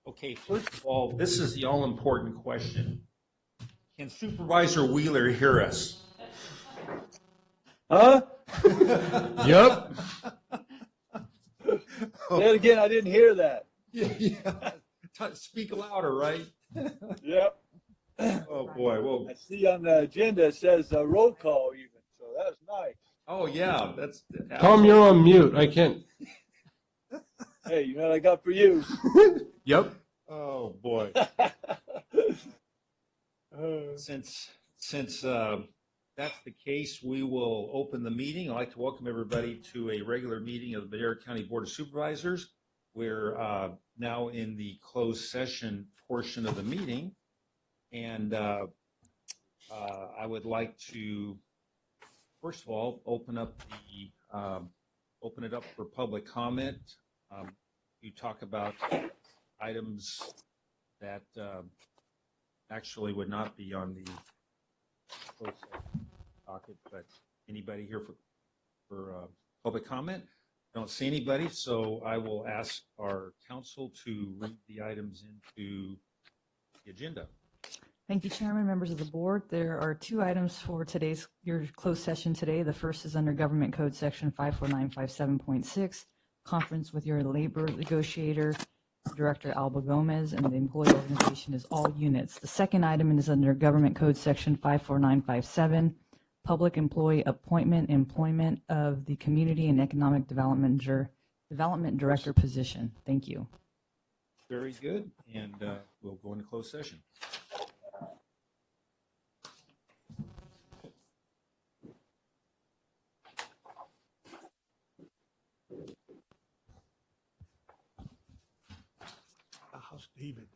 Okay, first of all, this is the all-important question. Can Supervisor Wheeler hear us? Huh? Yep. Say it again. I didn't hear that. Yeah. Speak louder, right? Yep. Oh, boy. Well, I see on the agenda it says roll call even, so that's nice. oh, yeah. That's Tom, you're on mute. I can't. Hey, you know what I got for you? Yep. Oh, boy. Since that's the case, we will open the meeting. I'd like to welcome everybody to a regular meeting of the Madera County Board of Supervisors. We're now in the closed session portion of the meeting, and I would like to, first of all, open it up for public comment. You talk about items that actually would not be on the closed session docket, but anybody here for public comment? Don't see anybody, so I will ask our counsel to read the items into the agenda. Thank you, Chairman, members of the board. There are two items for your closed session today. The first is under Government Code Section 54957.6, conference with your labor negotiator, Director Alba Gomez, and the employee organization is all units. The second item is under Government Code Section 54957, public employee appointment, employment of the Community and Economic Development Director position. Thank you. Very good, and we'll go into closed session. How's David?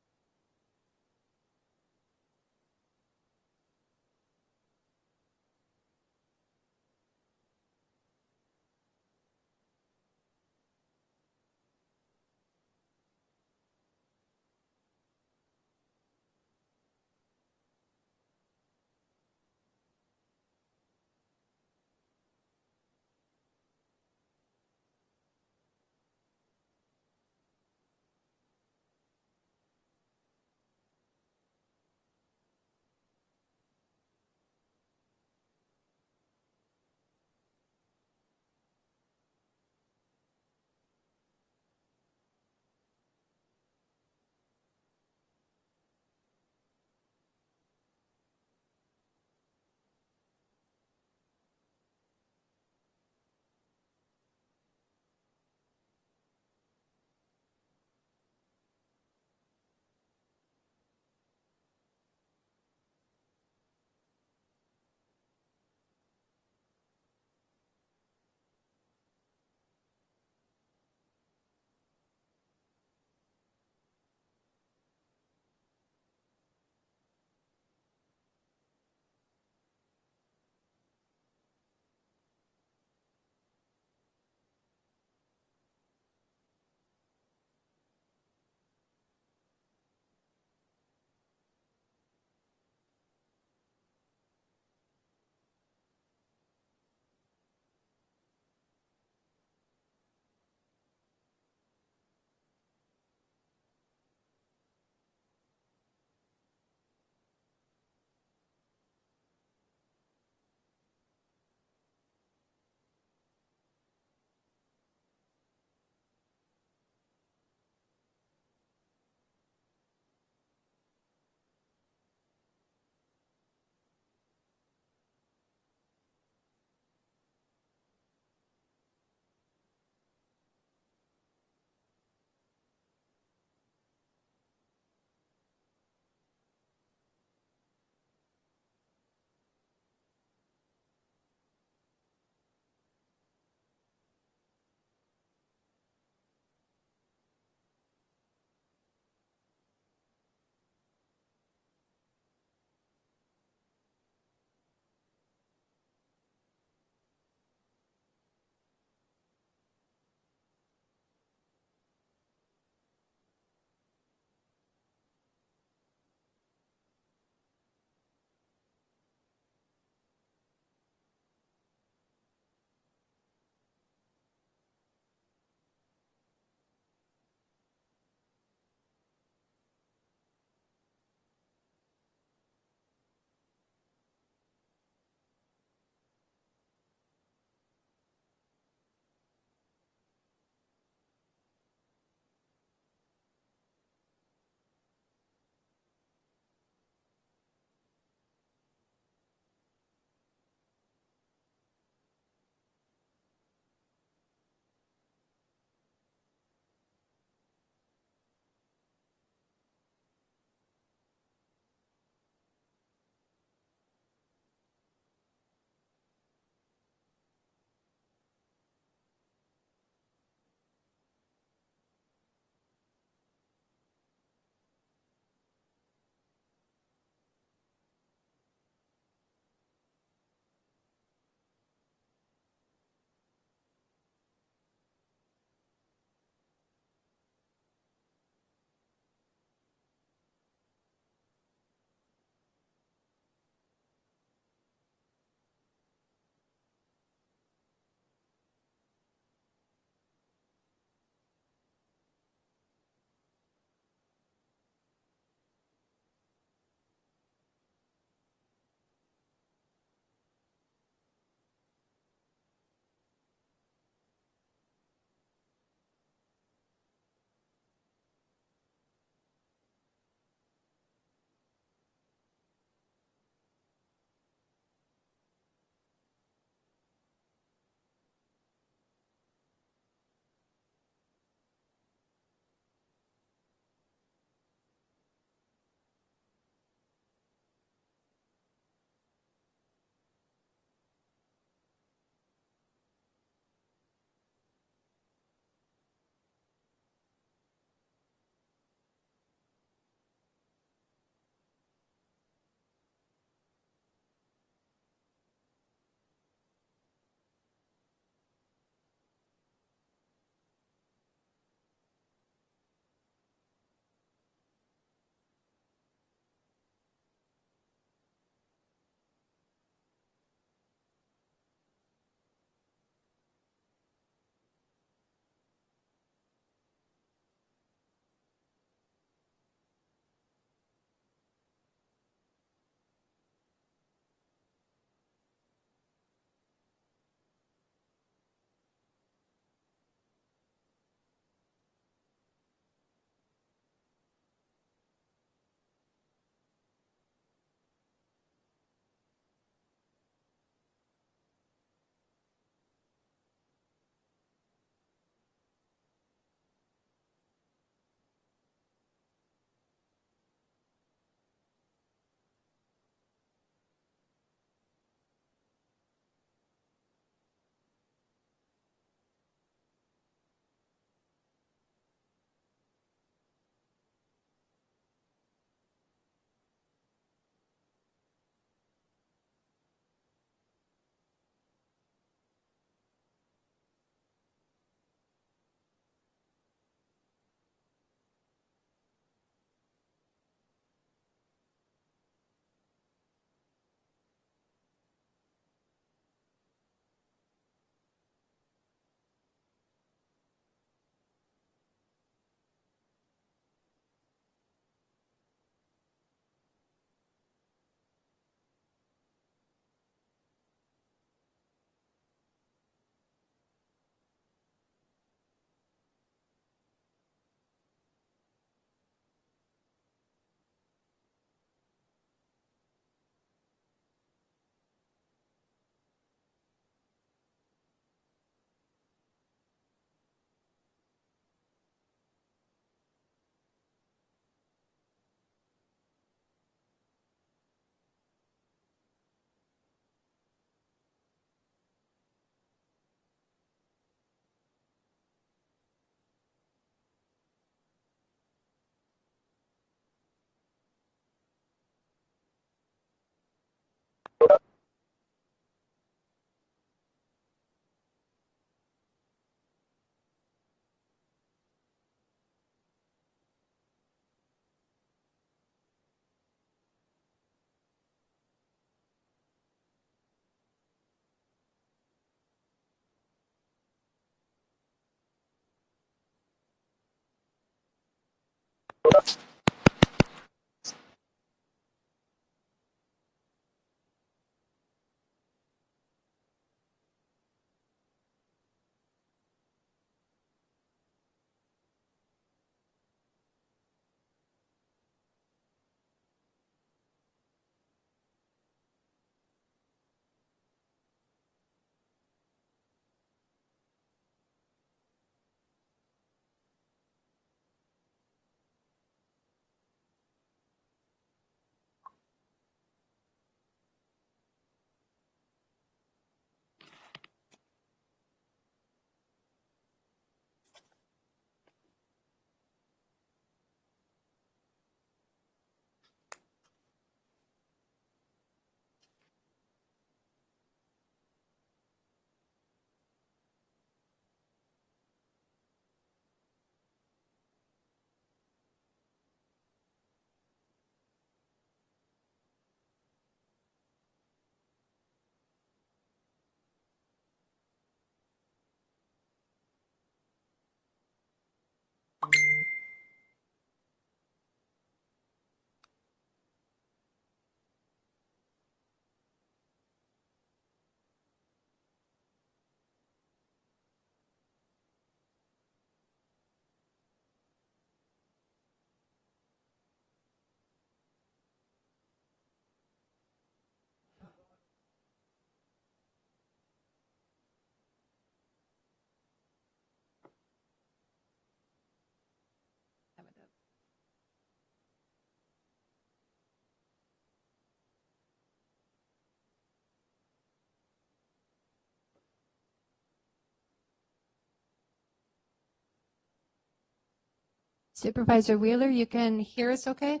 Supervisor Wheeler, you can hear us okay?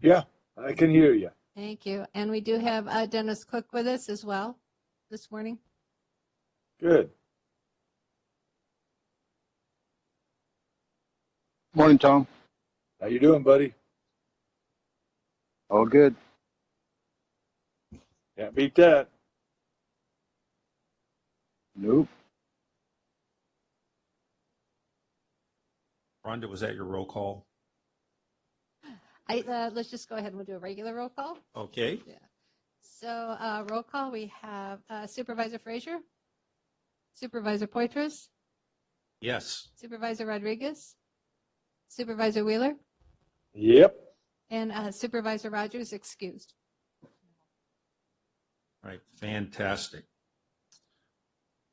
Yeah, I can hear you. Thank you. And we do have Dennis Cook with us as well this morning. Good. Morning, Tom. How you doing, buddy? All good. Can't beat that. Nope. Rhonda, was that your roll call? Let's just go ahead and we'll do a regular roll call. Okay. So roll call, we have Supervisor Frazier, Supervisor Poitras, Yes. Supervisor Rodriguez, Supervisor Wheeler, Yep. and Supervisor Rogers excused. All right. Fantastic.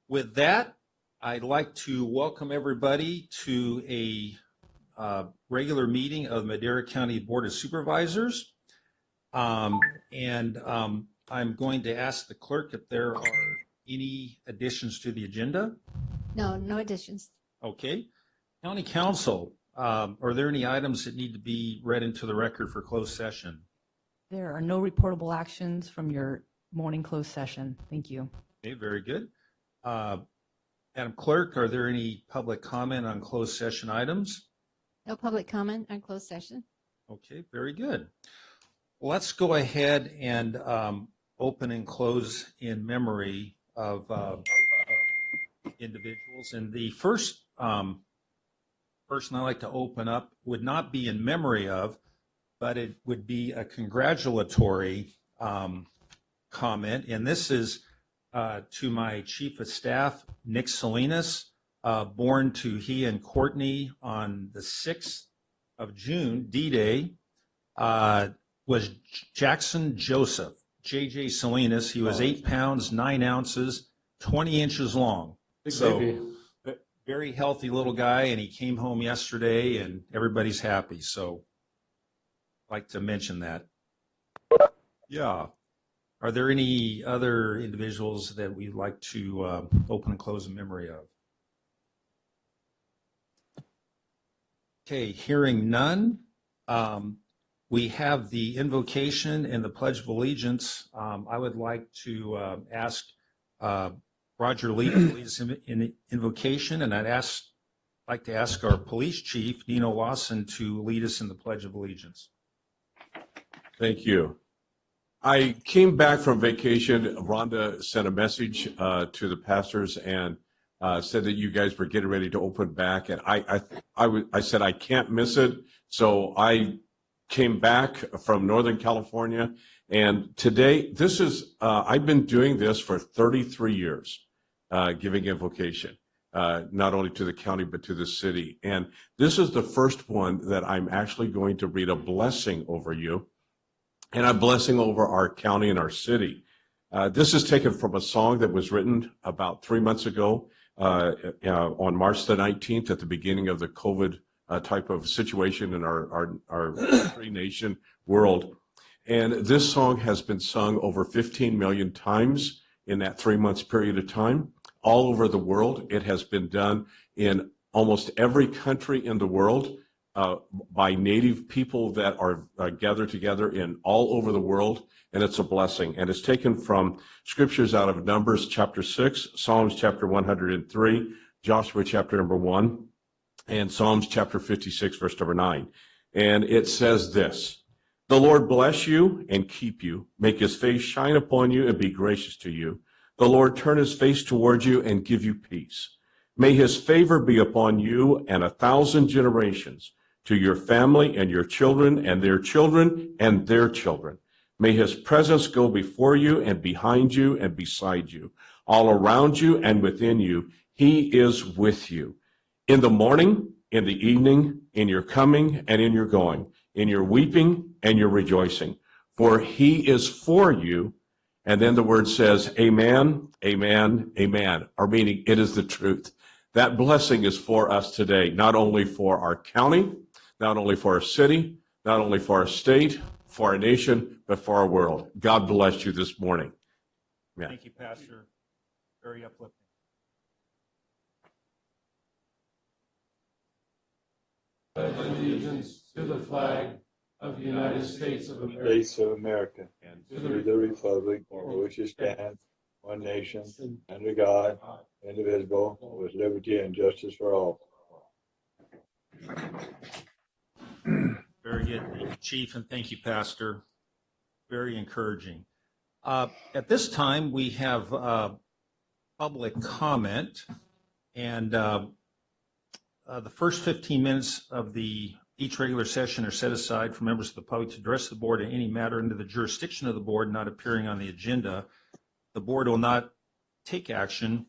With that, I'd like to welcome everybody to a regular meeting of the Madera County Board of Supervisors. I'm going to ask the clerk if there are any additions to the agenda. No additions. Okay. County Council, are there any items that need to be read into the record for closed session? There are no reportable actions from your morning closed session. Thank you. Okay, very good. Madam Clerk, are there any public comment on closed session items? No public comment on closed session. Okay, very good. Let's go ahead and open and close in memory of individuals. And the first person I'd like to open up would not be in memory of, but it would be a congratulatory comment. And this is to my Chief of Staff, Nick Salinas, born to he and Courtney on the 6th of June, D-Day, was Jackson Joseph, J.J. Salinas. He was 8 pounds, 9 ounces, 20 inches long. Big So, baby. very healthy little guy, and he came home yesterday, and everybody's happy. So, I'd like to mention that. Yeah. Are there any other individuals that we'd like to open and close in memory of? Okay, hearing none. We have the invocation and the Pledge of Allegiance. I would like to ask Roger Lee to lead us in invocation, and like to ask our police chief, Nino Lawson, to lead us in the Pledge of Allegiance. Thank you. I came back from vacation. Rhonda sent a message to the pastors and said that you guys were getting ready to open back, and I said I can't miss it. So I came back from Northern California, and today I've been doing this for 33 years, giving invocation, not only to the county but to the city. And this is the first one that I'm actually going to read a blessing over you, and a blessing over our county and our city. This is taken from a song that was written about 3 months ago on March the 19th at the beginning of the COVID type of situation in our country, nation, world. And this song has been sung over 15 million times in that 3 months period of time, all over the world. It has been done in almost every country in the world by native people that are gathered together in all over the world, and it's a blessing. And it's taken from scriptures out of Numbers chapter 6, Psalms chapter 103, Joshua chapter number 1, and Psalms chapter 56, verse number 9. And it says this: "The Lord bless you and keep you, make his face shine upon you and be gracious to you. The Lord turn his face toward you and give you peace. May his favor be upon you and 1,000 generations, to your family and your children and their children and their children. May his presence go before you and behind you and beside you, all around you and within you. He is with you. In the morning, in the evening, in your coming and in your going, in your weeping and your rejoicing. For he is for you." And then the word says, amen, amen, amen. Our meaning, it is the truth. That blessing is for us today, not only for our county, not only for our city, not only for our state, for our nation, but for our world. God bless you this morning. Yeah. Thank you, Pastor. Very uplifting. pledge allegiance to the flag of the United States of America States of America, and to the republic for which it stands, one nation, under God, indivisible, with liberty and justice for all. Very good, Thank you, Chief, and thank you, Pastor. Very encouraging. At this time, we have public comment, and the first 15 minutes of each regular session are set aside for members of the public to address the board in any matter under the jurisdiction of the board not appearing on the agenda. The board will not take action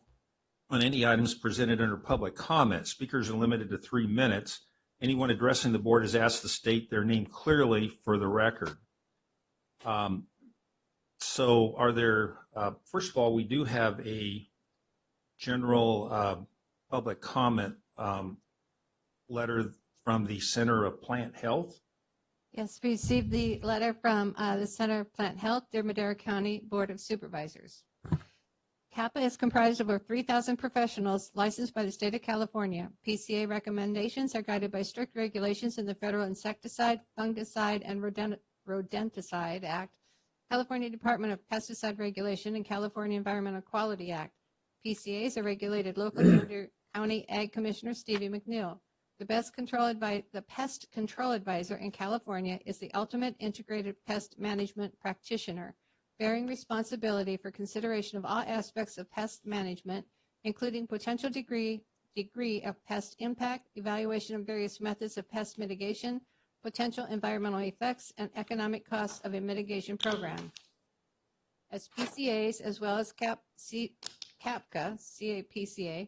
on any items presented under public comment. Speakers are limited to 3 minutes. Anyone addressing the board is asked to state their name clearly for the record. So are there, first of all, we do have a general public comment letter from the Center of Plant Health. Yes, we received the letter from the Center of Plant Health, their Madera County Board of Supervisors. CAPA is comprised of over 3,000 professionals licensed by the state of California. PCA recommendations are guided by strict regulations in the Federal Insecticide, Fungicide, and Rodenticide Act, California Department of Pesticide Regulation, and California Environmental Quality Act. PCAs are regulated locally under County Ag Commissioner Stevie McNeil. The pest control advisor in California is the ultimate integrated pest management practitioner, bearing responsibility for consideration of all aspects of pest management, including potential degree of pest impact, evaluation of various methods of pest mitigation, potential environmental effects, and economic costs of a mitigation program. As PCAs, as well as CAPCA,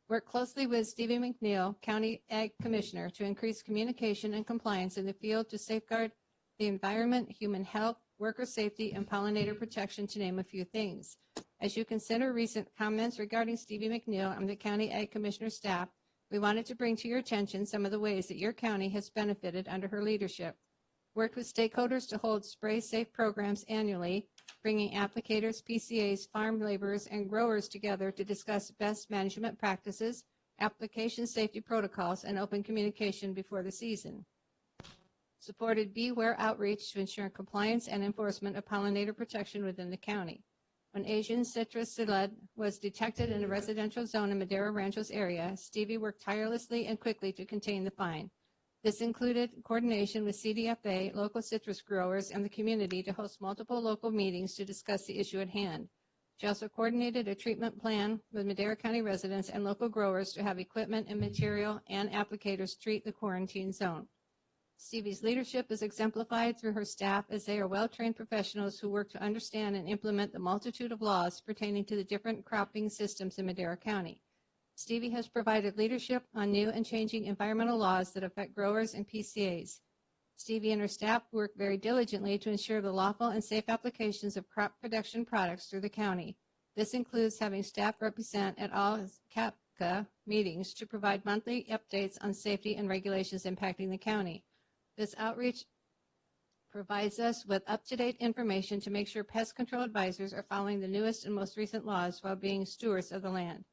work closely with Stevie McNeil, County Ag Commissioner, to increase communication and compliance in the field to safeguard the environment, human health, worker safety, and pollinator protection, to name a few things. As you consider recent comments regarding Stevie McNeil and the County Ag Commissioner staff, we wanted to bring to your attention some of the ways that your county has benefited under her leadership. Worked with stakeholders to hold spray safe programs annually, bringing applicators, PCAs, farm laborers, and growers together to discuss best management practices, application safety protocols, and open communication before the season. Supported Beware outreach to ensure compliance and enforcement of pollinator protection within the county. When Asian citrus psyllid was detected in a residential zone in Madera Ranchos area, Stevie worked tirelessly and quickly to contain the find. This included coordination with CDFA, local citrus growers, and the community to host multiple local meetings to discuss the issue at hand. She also coordinated a treatment plan with Madera County residents and local growers to have equipment and material and applicators treat the quarantine zone. Stevie's leadership is exemplified through her staff, as they are well-trained professionals who work to understand and implement the multitude of laws pertaining to the different cropping systems in Madera County. Stevie has provided leadership on new and changing environmental laws that affect growers and PCAs. Stevie and her staff work very diligently to ensure the lawful and safe applications of crop production products through the county. This includes having staff represent at all CAPCA meetings to provide monthly updates on safety and regulations impacting the county. This outreach provides us with up-to-date information to make sure pest control advisors are following the newest and most recent laws while being stewards of the land.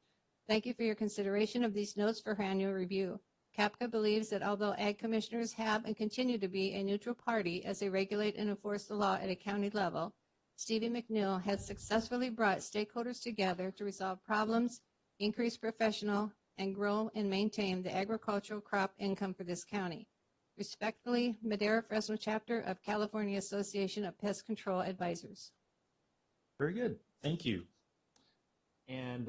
Thank you for your consideration of these notes for her annual review. CAPCA believes that although ag commissioners have and continue to be a neutral party as they regulate and enforce the law at a county level, Stevie McNeil has successfully brought stakeholders together to resolve problems, increase professional, and grow and maintain the agricultural crop income for this county. Respectfully, Madera Fresno Chapter of California Association of Pest Control Advisors. Very good. Thank you. And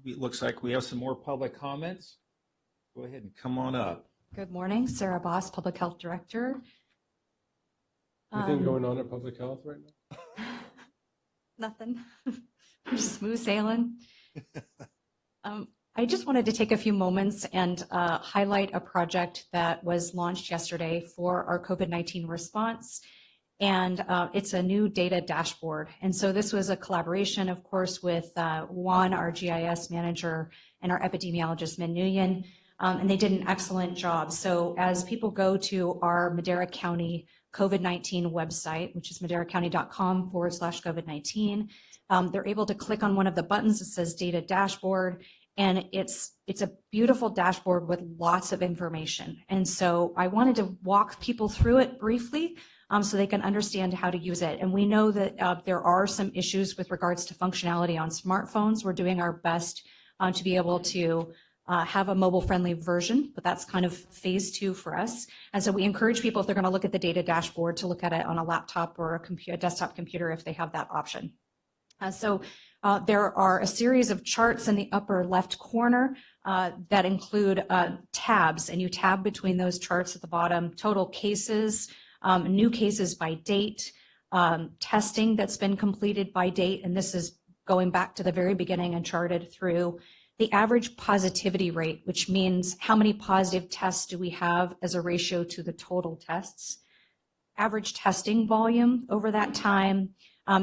it looks like we have some more public comments. Go ahead and come on up. Good morning, Sarah Boss, Public Health Director. Anything going on at Public Health right now? Nothing. Just smooth sailing. I just wanted to take a few moments and highlight a project that was launched yesterday for our COVID-19 response. And it's a new data dashboard. And so this was a collaboration, of course, with Juan, our GIS manager, and our epidemiologist, Min Nguyen. And they did an excellent job. So as people go to our Madera County COVID-19 website, which is maderacounty.com/COVID-19, they're able to click on one of the buttons that says Data Dashboard, And it's a beautiful dashboard with lots of information. And so I wanted to walk people through it briefly so they can understand how to use it. And we know that there are some issues with regards to functionality on smartphones. We're doing our best to be able to have a mobile-friendly version, but that's kind of phase 2 for us. And so we encourage people, if they're going to look at the data dashboard, to look at it on a laptop or a desktop computer if they have that option. There are a series of charts in the upper left corner that include tabs, and you tab between those charts at the bottom: total cases, new cases by date, testing that's been completed by date, and this is going back to the very beginning and charted through the average positivity rate, which means how many positive tests do we have as a ratio to the total tests, average testing volume over that time,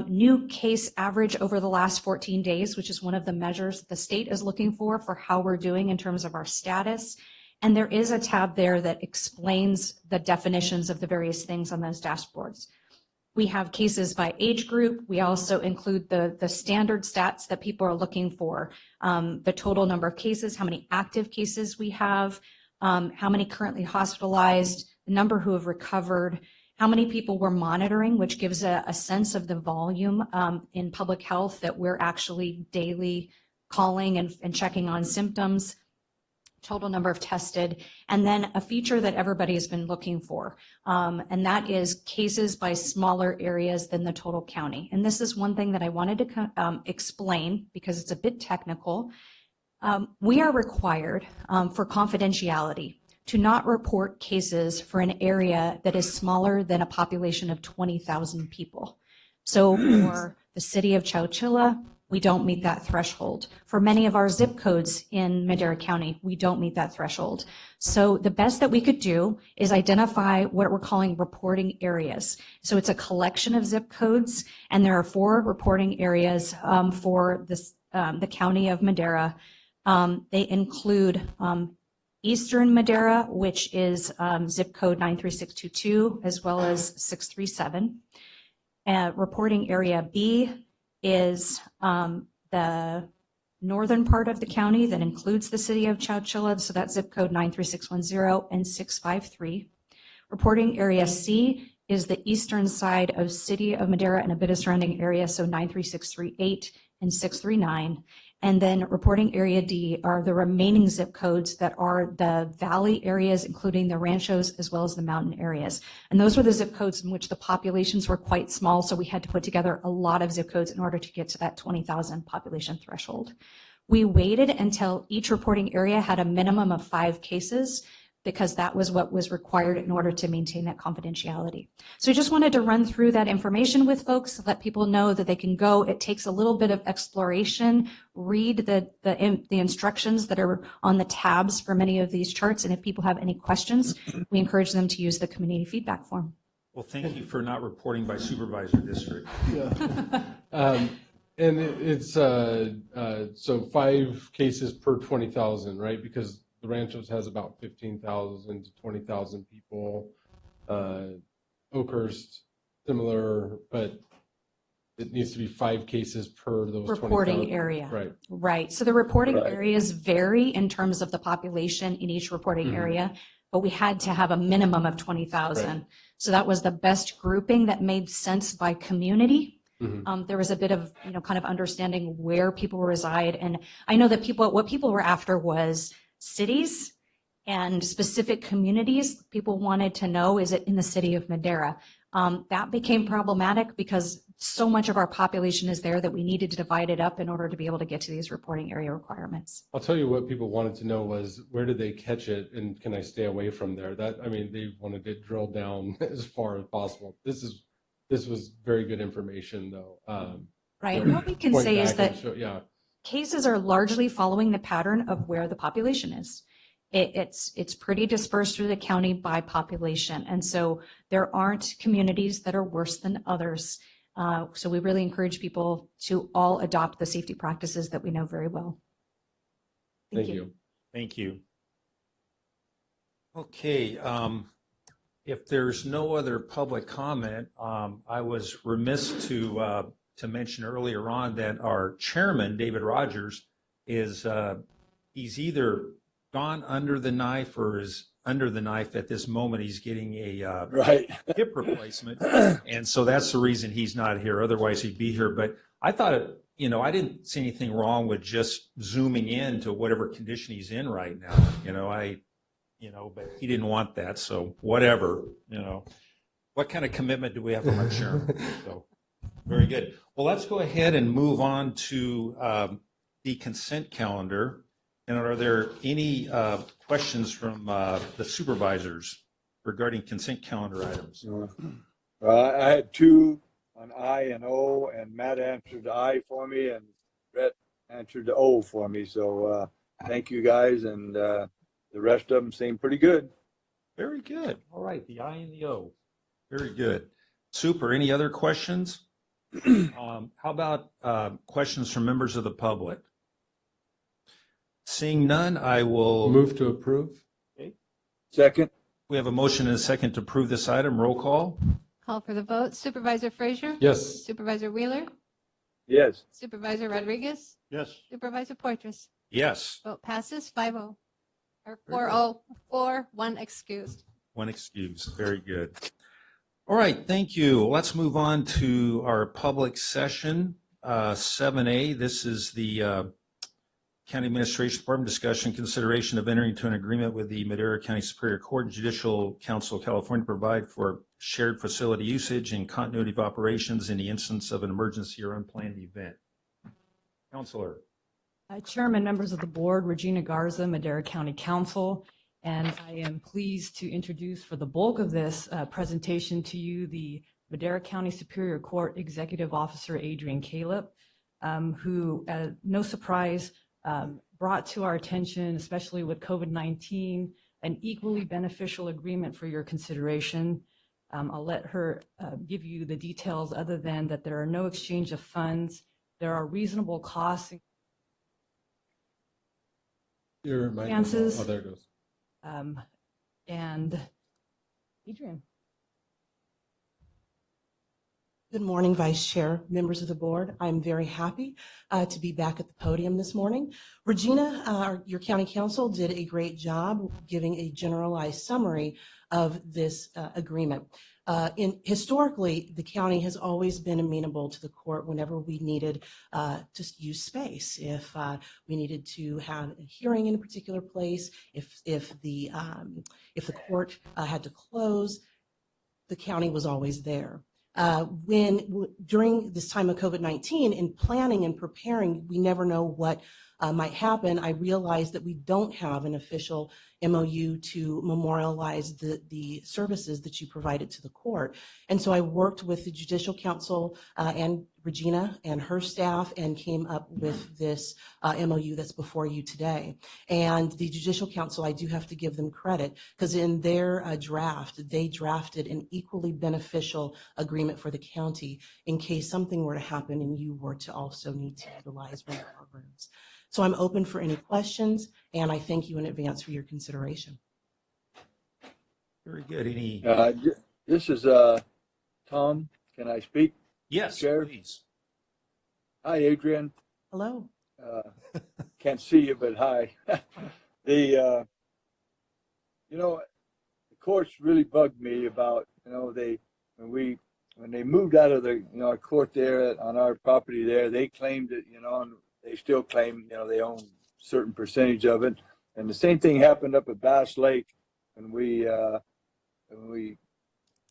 new case average over the last 14 days, which is one of the measures the state is looking for how we're doing in terms of our status. And there is a tab there that explains the definitions of the various things on those dashboards. We have cases by age group. We also include the standard stats that people are looking for, the total number of cases, how many active cases we have, how many currently hospitalized, the number who have recovered, how many people we're monitoring, which gives a sense of the volume in public health that we're actually daily calling and checking on symptoms, total number of tested, and then a feature that everybody has been looking for, and that is cases by smaller areas than the total county. And this is one thing that I wanted to explain because it's a bit technical. We are required for confidentiality to not report cases for an area that is smaller than a population of 20,000 people. So for the city of Chowchilla, we don't meet that threshold. For many of our zip codes in Madera County, we don't meet that threshold. So the best that we could do is identify what we're calling reporting areas. So it's a collection of zip codes, and there are 4 reporting areas for this, the county of Madera. They include Eastern Madera, which is zip code 93622, as well as 637. Reporting area B is the northern part of the county that includes the city of Chowchilla, so that's zip code 93610 and 653. Reporting area C is the eastern side of city of Madera and a bit of surrounding area, so 93638 and 639. And then reporting area D are the remaining zip codes that are the valley areas, including the ranchos as well as the mountain areas. And those were the zip codes in which the populations were quite small, so we had to put together a lot of zip codes in order to get to that 20,000 population threshold. We waited until each reporting area had a minimum of 5 cases because that was what was required in order to maintain that confidentiality. So I just wanted to run through that information with folks, let people know that they can go. It takes a little bit of exploration, read the instructions that are on the tabs for many of these charts, and if people have any questions, we encourage them to use the community feedback form. Well, thank you for not reporting by supervisor district. Yeah. And it's so 5 cases per 20,000, right? Because the Ranchos has about 15,000 to 20,000 people. Oakhurst, similar, but it needs to be 5 cases per those Reporting 20,000. area. Right. Right. So the reporting Right. areas vary in terms of the population in each reporting area, but we had to have a minimum of 20,000. Right. So that was the best grouping that made sense by community. There was a bit of, kind of understanding where people reside. And I know that what people were after was cities and specific communities. People wanted to know, is it in the city of Madera? That became problematic because so much of our population is there that we needed to divide it up in order to be able to get to these reporting area requirements. I'll tell you what people wanted to know was, where did they catch it and can I stay away from there? They wanted it drilled down as far as possible. This was very good information, though. Right. And what we can say is that yeah. cases are largely following the pattern of where the population is. It's pretty dispersed through the county by population. And so there aren't communities that are worse than others. So we really encourage people to all adopt the safety practices that we know very well. Thank you. Thank you. Okay, if there's no other public comment, I was remiss to mention earlier on that our chairman, David Rogers, is he's either gone under the knife or is under the knife at this moment. He's getting a Right. hip replacement. And so that's the reason he's not here. Otherwise, he'd be here. But I thought, I didn't see anything wrong with just zooming in to whatever condition he's in right now. But he didn't want that. So whatever, what kind of commitment do we have from our chairman? So very good. Well, let's go ahead and move on to the consent calendar. And are there any questions from the supervisors regarding consent calendar items? I had two on I and O, and Matt answered I for me, and Brett answered the O for me. So thank you guys, and the rest of them seem pretty good. Very good. All right, the I and the O. Very good. Super. Any other questions? How about questions from members of the public? Seeing none, I will Move to approve. Second. We have a motion and a second to approve this item. Roll call. Call for the vote. Supervisor Frazier? Yes. Supervisor Wheeler? Yes. Supervisor Rodriguez? Yes. Supervisor Poitras? Yes. Vote passes 5-0. Or 4-0, 4, 1 excused. One excused. Very good. All right, thank you. Let's move on to our public session, 7A. This is the County Administration Department discussion, consideration of entering into an agreement with the Madera County Superior Court and Judicial Council of California to provide for shared facility usage and continuity of operations in the instance of an emergency or unplanned event. Counselor. Chairman, members of the board, Regina Garza, Madera County Council, and I am pleased to introduce for the bulk of this presentation to you the Madera County Superior Court Executive Officer Adrian Caleb, who, no surprise, brought to our attention, especially with COVID-19, an equally beneficial agreement for your consideration. I'll let her give you the details other than that there are no exchange of funds. There are reasonable costs. Your mic. Chances. Oh, there it goes. And Adrian. Good morning, Vice Chair, members of the board. I'm very happy to be back at the podium this morning. Regina, your county council did a great job giving a generalized summary of this agreement. Historically, the county has always been amenable to the court whenever we needed to use space. If we needed to have a hearing in a particular place, if the court had to close, the county was always there. During this time of COVID-19, in planning and preparing, we never know what might happen. I realized that we don't have an official MOU to memorialize the services that you provided to the court. And so I worked with the Judicial Council and Regina and her staff and came up with this MOU that's before you today. And the Judicial Council, I do have to give them credit because in their draft, they drafted an equally beneficial agreement for the county in case something were to happen and you were to also need to utilize one of our rooms. So I'm open for any questions, and I thank you in advance for your consideration. Very good. Any? This is Tom. Can I speak? Yes, Chair? please. Hi, Adrian. Hello. Can't see you, but hi. The courts really bugged me about, when they moved out of our court there on our property there, they claimed it, and they still claim, they own a certain percentage of it. And the same thing happened up at Bass Lake when we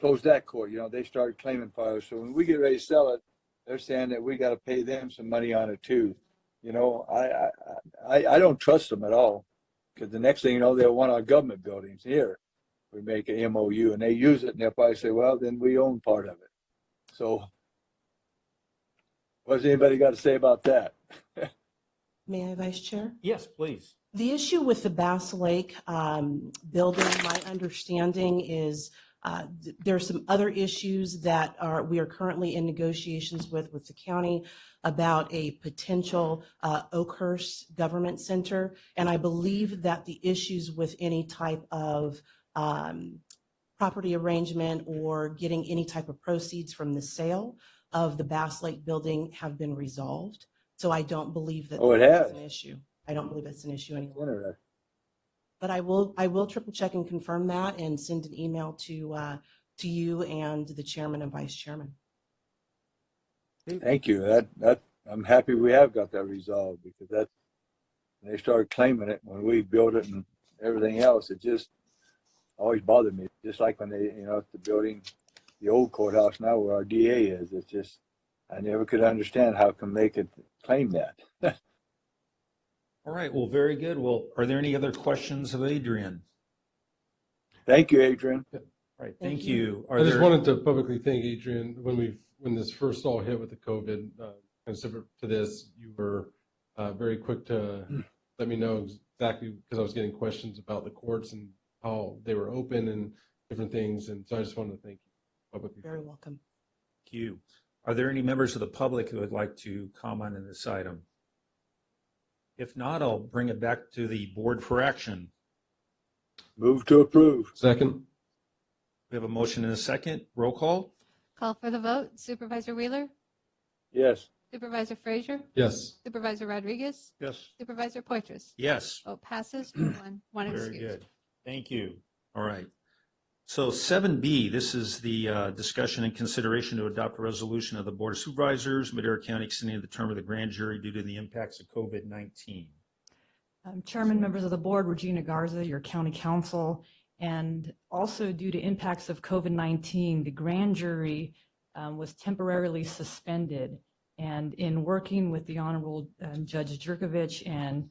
closed that court. They started claiming files. So when we get ready to sell it, they're saying that we got to pay them some money on it too. I don't trust them at all, because the next thing you know, they'll want our government buildings here. We make an MOU and they use it, and they'll probably say, well, then we own part of it. So what's anybody got to say about that? May I, Vice Chair? Yes, please. The issue with the Bass Lake building, my understanding is there are some other issues that we are currently in negotiations with the county about a potential Oakhurst Government Center. And I believe that the issues with any type of property arrangement or getting any type of proceeds from the sale of the Bass Lake building have been resolved. So I don't believe that Oh, it that's has? an issue. I don't believe it's an issue anymore. Interesting. But I will triple check and confirm that and send an email to you and the chairman and vice chairman. Thank you. That I'm happy we have got that resolved, because that's when they started claiming it, when we built it and everything else, it just always bothered me. Just like when they, the building, the old courthouse now where our DA is, it's just, I never could understand how come they could claim that. All right, well, very good. Well, are there any other questions of Adrian? Thank you, Adrian. All right, Thank thank you. you. Are I just there, wanted to publicly thank Adrian, when this first all hit with the COVID, and separate to this, you were very quick to let me know exactly, because I was getting questions about the courts and how they were open and different things, and so I just wanted to thank you publicly. Very welcome. thank you. Are there any members of the public who would like to comment on this item? If not, I'll bring it back to the board for action. Move to approve. Second? We have a motion and a second. Roll call? Call for the vote. Supervisor Wheeler, Yes. Supervisor Frazier, Yes. Supervisor Rodriguez, Yes. Supervisor Poitras. Yes. Vote passes 4-1, one Very excuse. good. Thank you. All right. So 7B, this is the discussion and consideration to adopt a resolution of the Board of Supervisors, Madera County, extending the term of the grand jury due to the impacts of COVID-19. Chairman, members of the board, Regina Garza, your county counsel, and also due to impacts of COVID-19, the grand jury was temporarily suspended. And in working with the Honorable Judge Jerkovich and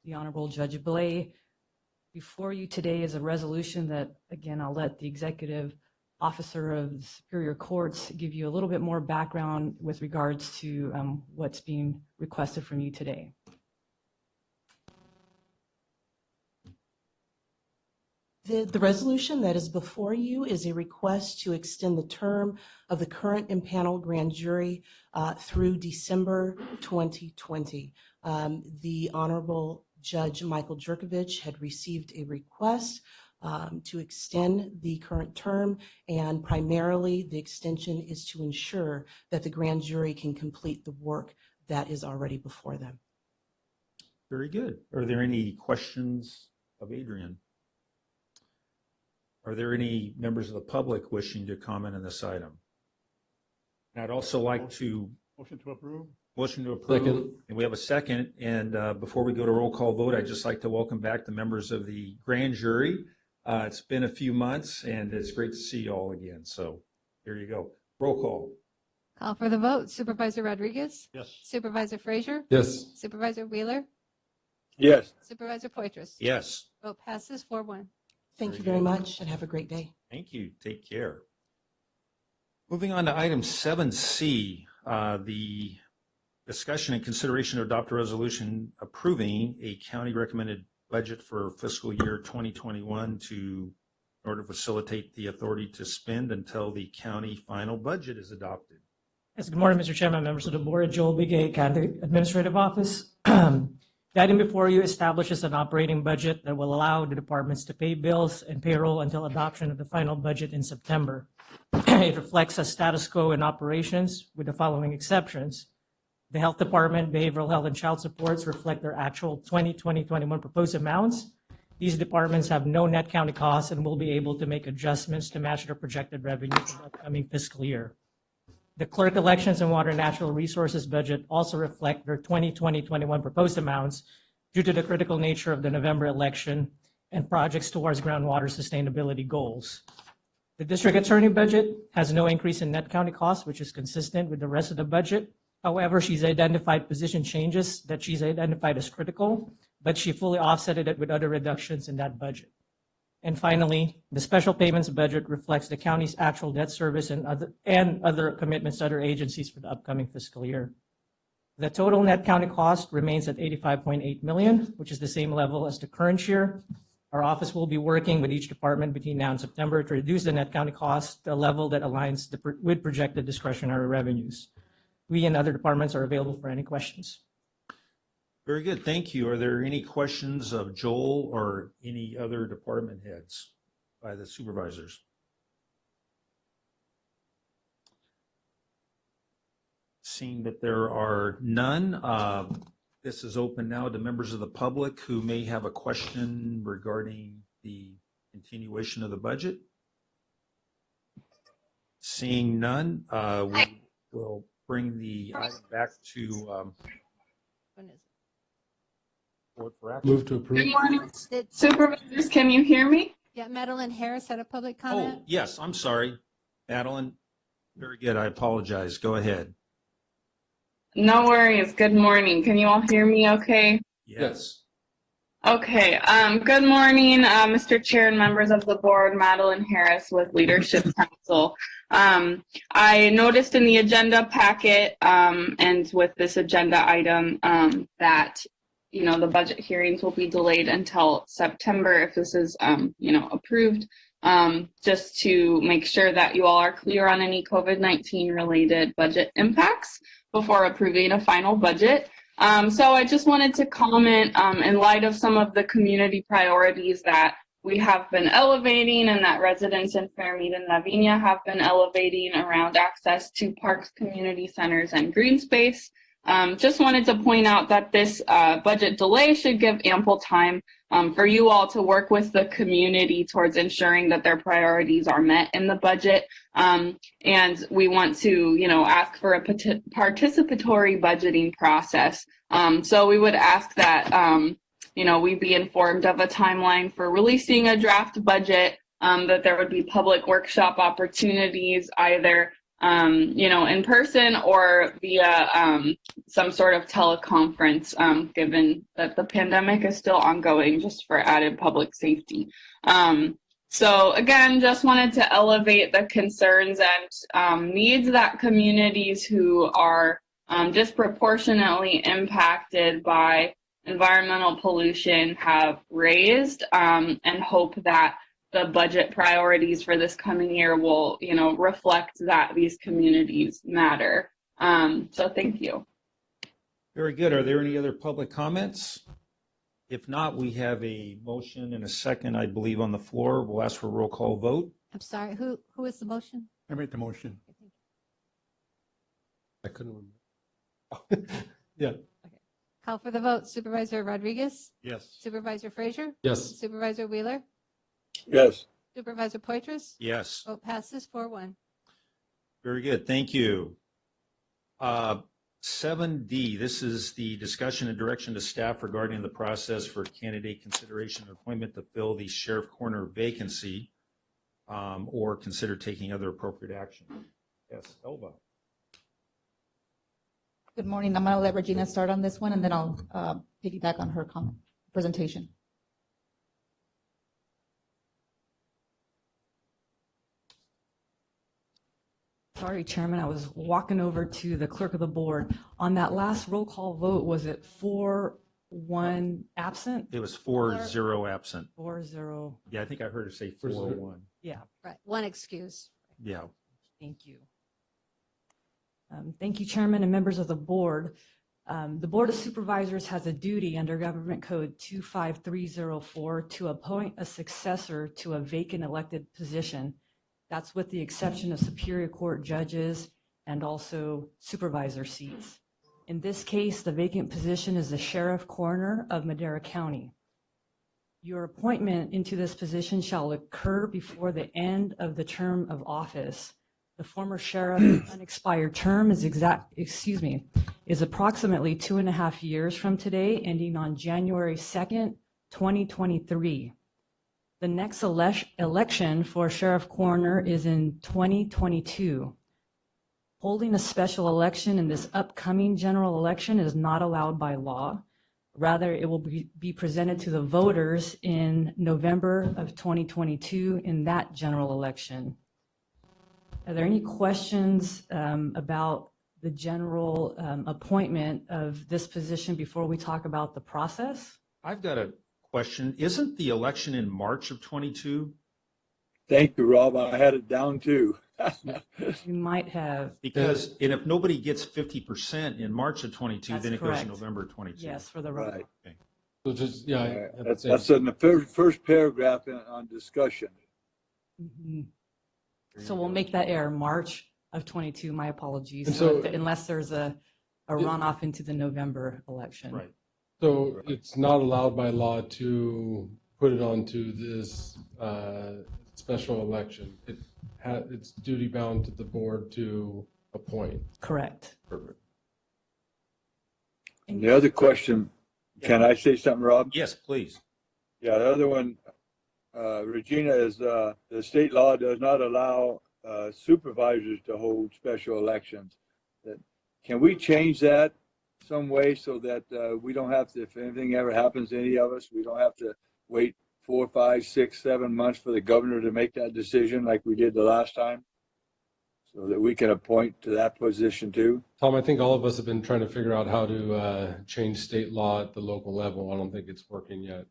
the Honorable Judge Blay, before you today is a resolution that, again, I'll let the executive officer of the Superior Courts give you a little bit more background with regards to what's being requested from you today. The resolution that is before you is a request to extend the term of the current impaneled grand jury through December 2020. The Honorable Judge Michael Jerkovich had received a request to extend the current term, and primarily the extension is to ensure that the grand jury can complete the work that is already before them. Very good. Are there any questions of Adrian? Are there any members of the public wishing to comment on this item? And I'd also like to Motion to approve? motion to approve. Second. And we have a second. And before we go to roll call vote, I'd just like to welcome back the members of the grand jury. It's been a few months, and it's great to see you all again. So here you go. Roll call. Call for the vote. Supervisor Rodriguez, Yes. Supervisor Frazier, Yes. Supervisor Wheeler, Yes. Supervisor Poitras. Yes. Vote passes 4-1. Thank you Very very good. much and have a great day. Thank you. Take care. Moving on to item 7C, the discussion and consideration to adopt a resolution approving a county recommended budget for fiscal year 2021 in order to facilitate the authority to spend until the county final budget is adopted. Yes, good morning, Mr. Chairman, members of the board. Joel Begay, County Administrative Office. The item before you establishes an operating budget that will allow the departments to pay bills and payroll until adoption of the final budget in September. It reflects a status quo in operations with the following exceptions. The Health Department, Behavioral Health and Child Supports reflect their actual 2020-21 proposed amounts. These departments have no net county costs and will be able to make adjustments to match their projected revenue for the upcoming fiscal year. The Clerk Elections and Water and Natural Resources budget also reflect their 2020-21 proposed amounts due to the critical nature of the November election and projects towards groundwater sustainability goals. The District Attorney budget has no increase in net county costs, which is consistent with the rest of the budget. However, she's identified position changes that she's identified as critical, but she fully offset it with other reductions in that budget. And finally, the special payments budget reflects the county's actual debt service and other commitments to other agencies for the upcoming fiscal year. The total net county cost remains at $85.8 million, which is the same level as the current year. Our office will be working with each department between now and September to reduce the net county cost to a level that aligns with projected discretionary revenues. We and other departments are available for any questions. Very good. Thank you. Are there any questions of Joel or any other department heads by the supervisors? Seeing that there are none, This is open now to members of the public who may have a question regarding the continuation of the budget. Seeing none, we will bring the item back to When is board for action. Move to Good approve. morning, it? supervisors. Can you hear me? Yeah, Madeline Harris had a public Oh, comment. yes, I'm sorry. Madeline, very good. I apologize. Go ahead. No worries. Good morning. Can you all hear me okay? Yes. Okay. Good morning, Mr. Chair and members of the board. Madeline Harris with Leadership Council. I noticed in the agenda packet and with this agenda item that the budget hearings will be delayed until September if this is approved. Just to make sure that you all are clear on any COVID-19 related budget impacts before approving a final budget. So I just wanted to comment in light of some of the community priorities that we have been elevating and that residents in Fairmead and Lavinia have been elevating around access to parks, community centers, and green space. Just wanted to point out that this budget delay should give ample time for you all to work with the community towards ensuring that their priorities are met in the budget. And we want to, ask for a participatory budgeting process. So we would ask that, we be informed of a timeline for releasing a draft budget, that there would be public workshop opportunities either in person or via some sort of teleconference, given that the pandemic is still ongoing, just for added public safety. So again, just wanted to elevate the concerns and needs that communities who are disproportionately impacted by environmental pollution have raised, and hope that the budget priorities for this coming year will, reflect that these communities matter. So thank you. Very good. Are there any other public comments? If not, we have a motion and a second, I believe, on the floor. We'll ask for a roll call vote. I'm sorry, who is the motion? I made the motion. I couldn't remember. Yeah. Call for the vote. Supervisor Rodriguez, Yes. Supervisor Frazier, Yes. Supervisor Wheeler, Yes. Supervisor Poitras. Yes. Vote passes 4-1. Very good. Thank you. 7D, this is the discussion and direction to staff regarding the process for candidate consideration and appointment to fill the sheriff corner vacancy, or consider taking other appropriate action. Yes, Elva. Good morning. I'm going to let Regina start on this one, and then I'll piggyback on her comment presentation. Sorry, Chairman, I was walking over to the clerk of the board. On that last roll call vote, was it 4-1 absent? It was 4-0 absent. 4-0, Yeah, I think I heard her say 4-1. yeah, Right, one excuse. Yeah. thank you. Thank you, Chairman and members of the board. The Board of Supervisors has a duty under Government Code 25304 to appoint a successor to a vacant elected position. That's with the exception of Superior Court judges and also supervisor seats. In this case, the vacant position is the Sheriff Coroner of Madera County. Your appointment into this position shall occur before the end of the term of office. The former sheriff's unexpired term is approximately 2.5 years from today, ending on January 2nd, 2023. The next election for sheriff coroner is in 2022. Holding a special election in this upcoming general election is not allowed by law. Rather, it will be presented to the voters in November of 2022 in that general election. Are there any questions about the general appointment of this position before we talk about the process? I've got a question. Isn't the election in March of 22? Thank you, Rob. I had it down too. You might have. Because, and if nobody gets 50% in March of 22, That's then it goes correct. to November 22. Yes, for the Right. Okay. So just, yeah. All right. I That's in the first paragraph on discussion. Mhm. So we'll make that error, March of 22. My apologies. And So so- unless there's a a runoff into the November election. Right. So it's not allowed by law to put it onto this special election. It's duty bound to the board to appoint. Correct. Perfect. And the other question, can I say something, Rob? Yes, please. Yeah, the other one, Regina, is the state law does not allow supervisors to hold special elections. Can we change that some way so that we don't have to, if anything ever happens to any of us, we don't have to wait 4, 5, 6, 7 months for the governor to make that decision like we did the last time? So that we can appoint to that position too? Tom, I think all of us have been trying to figure out how to change state law at the local level. I don't think it's working yet.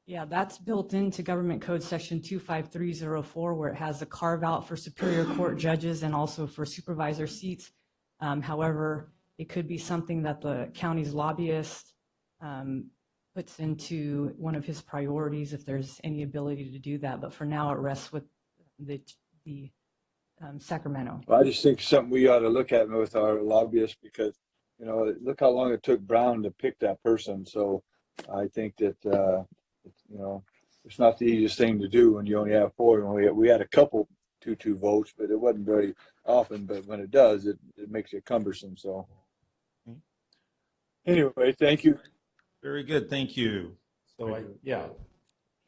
Yeah, that's built into Government Code Section 25304, where it has a carve out for Superior Court judges and also for supervisor seats. However, it could be something that the county's lobbyist puts into one of his priorities if there's any ability to do that. But for now, it rests with the Sacramento. Well, I just think something we ought to look at with our lobbyists because, you know, look how long it took Brown to pick that person. So I think that, you know, it's not the easiest thing to do when you only have 4. And we had a couple 2-2 votes, but it wasn't very often. But when it does, it makes it cumbersome. So anyway, thank you. Very good. Thank you. So yeah.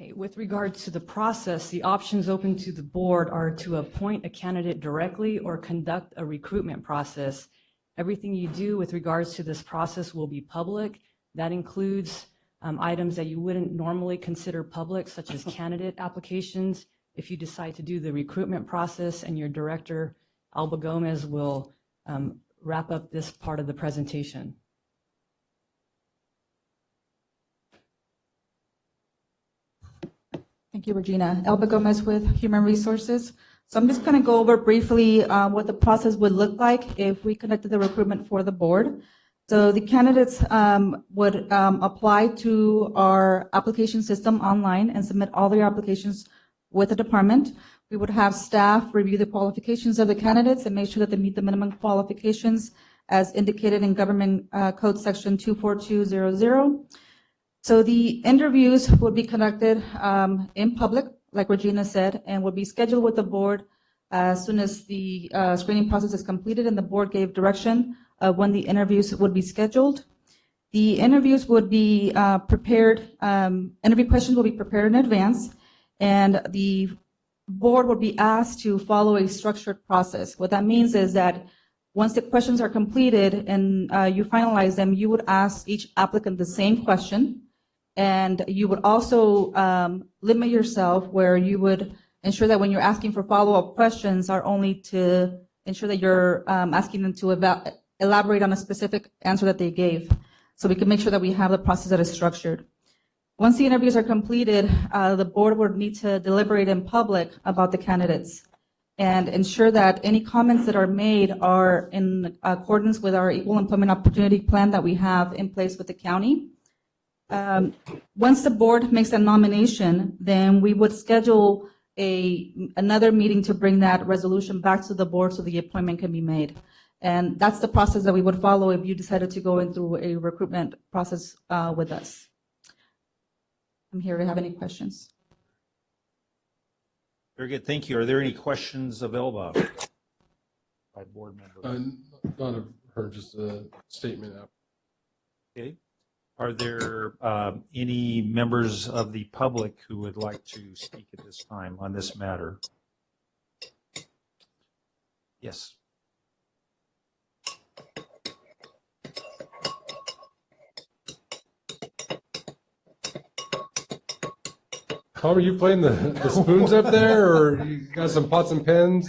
Okay, with regards to the process, the options open to the board are to appoint a candidate directly or conduct a recruitment process. Everything you do with regards to this process will be public. That includes items that you wouldn't normally consider public, such as candidate applications. If you decide to do the recruitment process, and your director, Alba Gomez, will wrap up this part of the presentation. Thank you, Regina. Elba Gomez with Human Resources. So I'm just going to go over briefly what the process would look like if we conducted the recruitment for the board. So the candidates would apply to our application system online and submit all their applications with the department. We would have staff review the qualifications of the candidates and make sure that they meet the minimum qualifications as indicated in Government Code Section 24200. So the interviews would be conducted in public, like Regina said, and would be scheduled with the board as soon as the screening process is completed and the board gave direction of when the interviews would be scheduled. The interviews would be prepared, interview questions will be prepared in advance, and the board would be asked to follow a structured process. What that means is that once the questions are completed and you finalize them, you would ask each applicant the same question. And you would also limit yourself where you would ensure that when you're asking for follow-up questions are only to ensure that you're asking them to elaborate on a specific answer that they gave. So we can make sure that we have the process that is structured. Once the interviews are completed, the board would need to deliberate in public about the candidates and ensure that any comments that are made are in accordance with our Equal Employment Opportunity Plan that we have in place with the county. Once the board makes a nomination, then we would schedule another meeting to bring that resolution back to the board so the appointment can be made. And that's the process that we would follow if you decided to go in through a recruitment process with us. I'm here to have any questions. Very good. Thank you. Are there any questions of Elba by board members? Not of her, just a statement out. Okay. Are there any members of the public who would like to speak at this time on this matter? Yes. Tom, are you playing the spoons up there, or you got some pots and pans?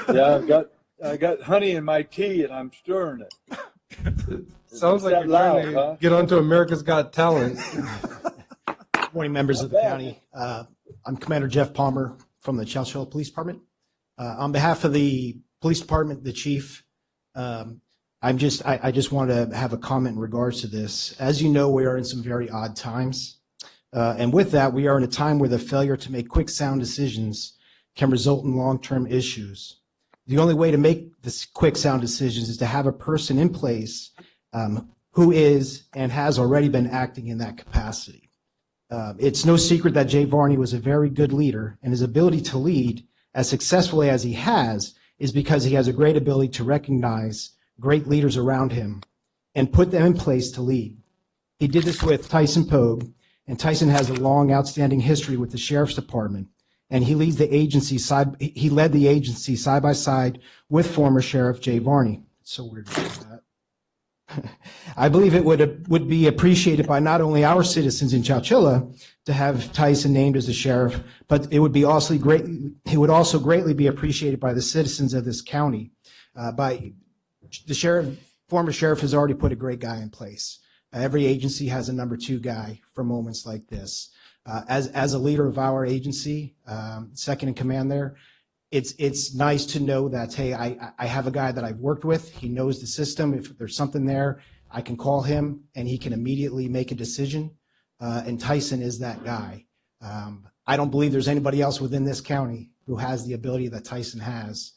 Yeah, I got honey in my tea and I'm stirring it. Sounds like you're trying to get onto America's Got Talent. Good morning, members of the county. I'm Commander Jeff Palmer from the Chelsea Police Department. On behalf of the police department, the chief, I just want to have a comment in regards to this. As you know, we are in some very odd times. And with that, we are in a time where the failure to make quick, sound decisions can result in long-term issues. the only way to make this quick, sound decisions is to have a person in place who is and has already been acting in that capacity. It's no secret that Jay Varney was a very good leader, and his ability to lead as successfully as he has is because he has a great ability to recognize great leaders around him and put them in place to lead. He did this with Tyson Pogue, and Tyson has a long, outstanding history with the Sheriff's Department, and he led the agency side by side with former Sheriff Jay Varney. It's so weird to say that. I believe it would be appreciated by not only our citizens in Chowchilla to have Tyson named as the sheriff, but it would also greatly be appreciated by the citizens of this county. By the former sheriff has already put a great guy in place. Every agency has a number 2 guy for moments like this. As a leader of our agency, second in command there, it's nice to know that, hey, I have a guy that I've worked with. He knows the system. If there's something there, I can call him and he can immediately make a decision. And Tyson is that guy. I don't believe there's anybody else within this county who has the ability that Tyson has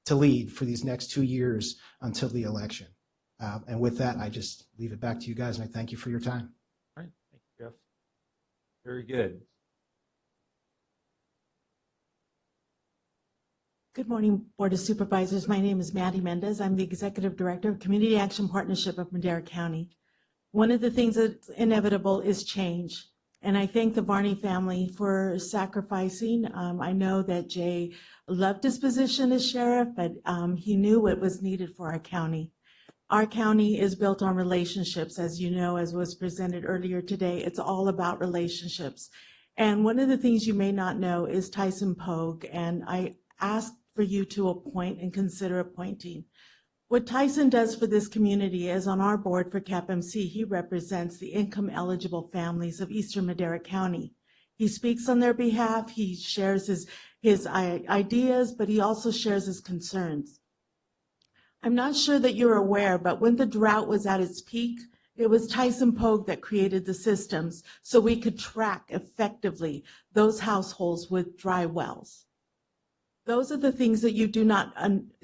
to lead for these next 2 years until the election. And with that, I just leave it back to you guys, and I thank you for your time. All right. Thank you, Jeff. Very good. Good morning, Board of Supervisors. My name is Maddie Mendez. I'm the Executive Director of Community Action Partnership of Madera County. One of the things that's inevitable is change. And I thank the Varney family for sacrificing. I know that Jay loved his position as sheriff, but he knew what was needed for our county. Our county is built on relationships, as you know, as was presented earlier today. It's all about relationships. And one of the things you may not know is Tyson Pogue, and I ask for you to appoint and consider appointing. What Tyson does for this community is on our board for CAPMC, he represents the income eligible families of Eastern Madera County. He speaks on their behalf, he shares his ideas, but he also shares his concerns. I'm not sure that you're aware, but when the drought was at its peak, it was Tyson Pogue that created the systems so we could track effectively those households with dry wells. Those are the things that you do not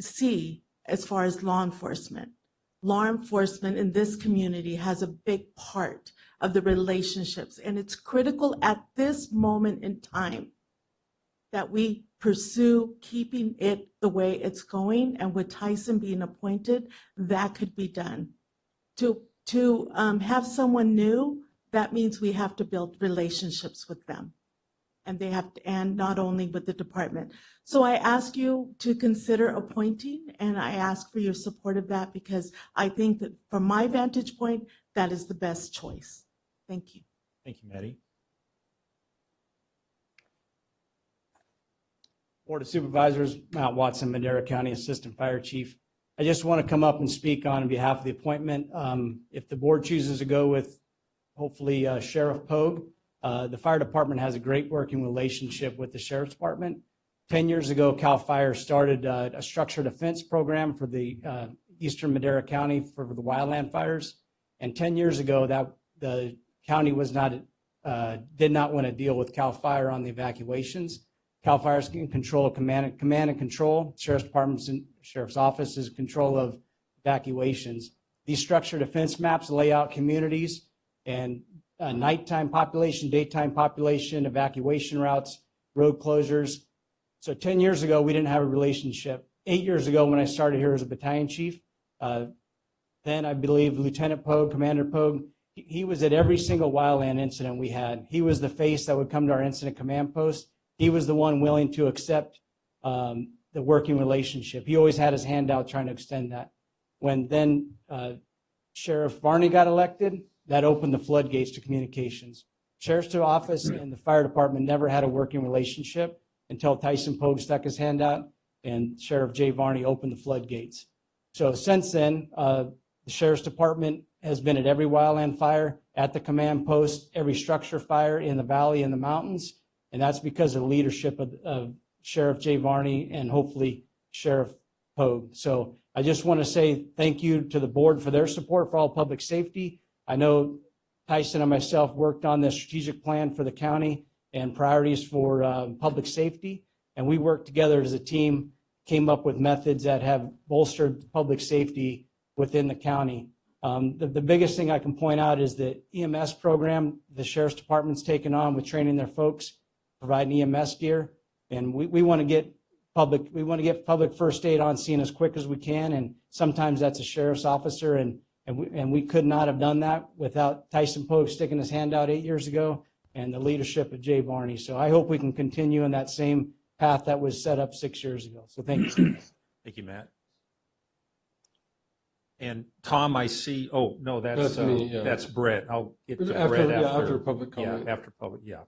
see as far as law enforcement. Law enforcement in this community has a big part of the relationships, and it's critical at this moment in time that we pursue keeping it the way it's going, and with Tyson being appointed, that could be done. To have someone new, that means we have to build relationships with them. And they have to, and not only with the department. So I ask you to consider appointing, and I ask for your support of that because I think that from my vantage point, that is the best choice. Thank you. Thank you, Maddie. Board of Supervisors, Mount Watson, Madera County Assistant Fire Chief. I just want to come up and speak on behalf of the appointment. If the board chooses to go with, hopefully, Sheriff Pogue, the fire department has a great working relationship with the Sheriff's Department. 10 years ago, CAL FIRE started a structured defense program for the Eastern Madera County for the wildland fires. And 10 years ago, that the county did not want to deal with CAL FIRE on the evacuations. CAL FIRE is in control of command and control. Sheriff's Department's and Sheriff's Office is in control of evacuations. These structured defense maps lay out communities and nighttime population, daytime population, evacuation routes, road closures. So 10 years ago, we didn't have a relationship. 8 years ago, when I started here as a battalion chief, then I believe Lieutenant Pogue, Commander Pogue, he was at every single wildland incident we had. He was the face that would come to our incident command post. He was the one willing to accept the working relationship. He always had his hand out trying to extend that. When then Sheriff Varney got elected, that opened the floodgates to communications. Sheriff's Office and the fire department never had a working relationship until Tyson Pogue stuck his hand out and Sheriff Jay Varney opened the floodgates. So since then, the Sheriff's Department has been at every wildland fire, at the command post, every structure fire in the valley and the mountains, and that's because of the leadership of Sheriff Jay Varney and hopefully Sheriff Pogue. So I just want to say thank you to the board for their support for all public safety. I know Tyson and myself worked on the strategic plan for the county and priorities for public safety, and we worked together as a team came up with methods that have bolstered public safety within the county. The biggest thing I can point out is the EMS program the sheriff's department's taken on with training their folks, providing EMS gear. And we want to get public first aid on scene as quick as we can. And sometimes that's a sheriff's officer. And we could not have done that without Tyson Pogue sticking his hand out 8 years ago and the leadership of Jay Varney. So I hope we can continue in that same path that was set up 6 years ago. So thank you. Thank you, Matt. And Tom, I see, oh, no, That's me, yeah. that's Brett. I'll get to After- Brett yeah, after. after public comment. Yeah, after public, yeah.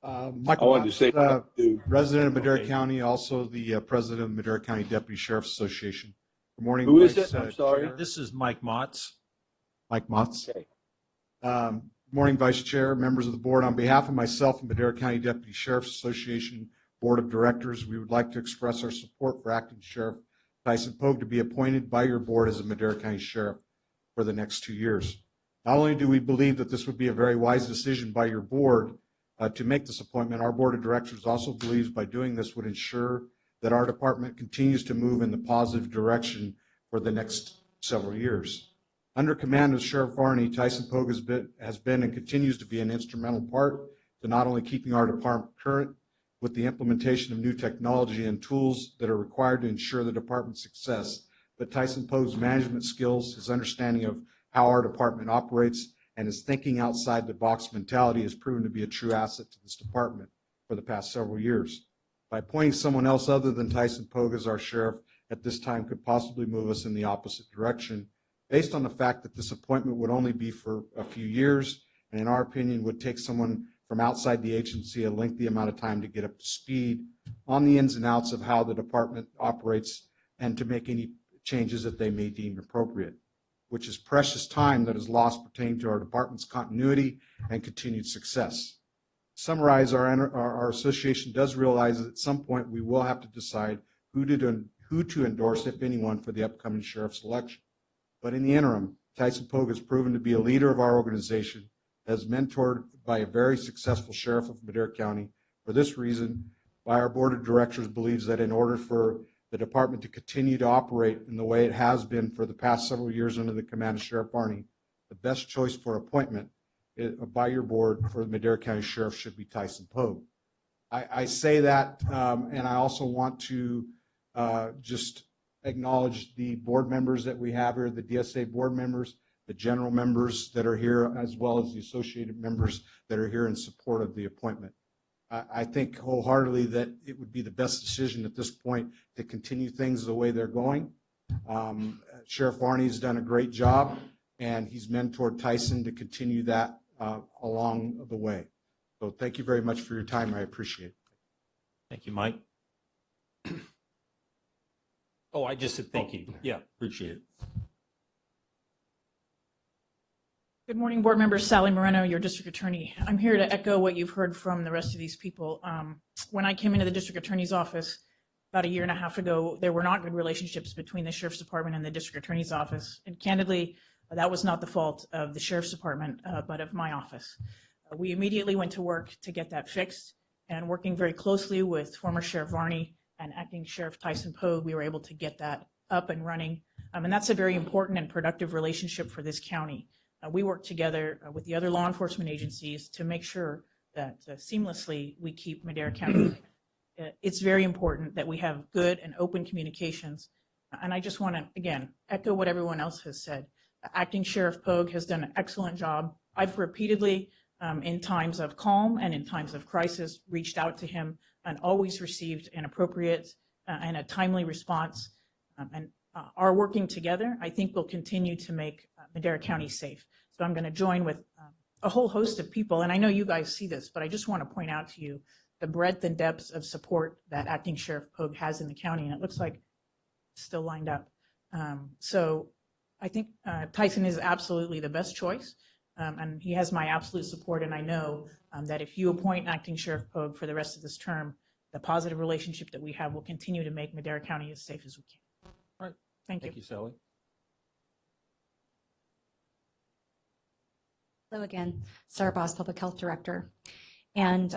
Michael I wanted to Watts, say to- resident of Madera Okay. County, also the president of the Madera County Deputy Sheriff's Association. Good morning. Who is Vice, it? I'm sorry. Chair. This is Mike Motz. Mike Motz. Okay. Good morning, Vice Chair, members of the board. On behalf of myself and Madera County Deputy Sheriff's Association Board of Directors, we would like to express our support for Acting Sheriff Tyson Pogue to be appointed by your board as a Madera County Sheriff for the next 2 years. Not only do we believe that this would be a very wise decision by your board to make this appointment, our board of directors also believes by doing this would ensure that our department continues to move in the positive direction for the next several years. Under command of Sheriff Varney, Tyson Pogue has been and continues to be an instrumental part to not only keeping our department current with the implementation of new technology and tools that are required to ensure the department's success, but Tyson Pogue's management skills, his understanding of how our department operates, and his thinking outside the box mentality has proven to be a true asset to this department for the past several years. By appointing someone else other than Tyson Pogue as our sheriff at this time could possibly move us in the opposite direction, based on the fact that this appointment would only be for a few years, and in our opinion would take someone from outside the agency a lengthy amount of time to get up to speed on the ins and outs of how the department operates and to make any changes that they may deem appropriate, which is precious time that is lost pertaining to our department's continuity and continued success. To summarize, our association does realize that at some point we will have to decide who to endorse, if anyone, for the upcoming sheriff's election. But in the interim, Tyson Pogue has proven to be a leader of our organization, as mentored by a very successful sheriff of Madera County. For this reason, by our board of directors believes that in order for the department to continue to operate in the way it has been for the past several years under the command of Sheriff Varney, the best choice for appointment by your board for the Madera County Sheriff should be Tyson Pogue. I say that, and I also want to just acknowledge the board members that we have here, the DSA board members, the general members that are here, as well as the associated members that are here in support of the appointment. I think wholeheartedly that it would be the best decision at this point to continue things the way they're going. Sheriff Varney's done a great job, and he's mentored Tyson to continue that along the way. So thank you very much for your time. I appreciate it. Thank you, Mike. Oh, I just said thank you. Yeah, appreciate it. Good morning, board members. Sally Moreno, your district attorney. I'm here to echo what you've heard from the rest of these people. When I came into the district attorney's office about a year and a half ago, there were not good relationships between the sheriff's department and the district attorney's office. And candidly, that was not the fault of the sheriff's department, but of my office. We immediately went to work to get that fixed, and working very closely with former Sheriff Varney and acting Sheriff Tyson Pogue, we were able to get that up and running. And that's a very important and productive relationship for this county. We work together with the other law enforcement agencies to make sure that seamlessly we keep Madera County safe. It's very important that we have good and open communications. And I just want to, again, echo what everyone else has said. Acting Sheriff Pogue has done an excellent job. I've repeatedly, in times of calm and in times of crisis, reached out to him and always received an appropriate and a timely response. And our working together, I think, will continue to make Madera County safe. So I'm going to join with a whole host of people, and I know you guys see this, but I just want to point out to you the breadth and depth of support that Acting Sheriff Pogue has in the county, and it looks like it's still lined up. So I think Tyson is absolutely the best choice, and he has my absolute support, and I know that if you appoint Acting Sheriff Pogue for the rest of this term, the positive relationship that we have will continue to make Madera County as safe as we can. All right. Thank you. Thank you, Sally. Hello again, Sarah Boss, Public Health Director. And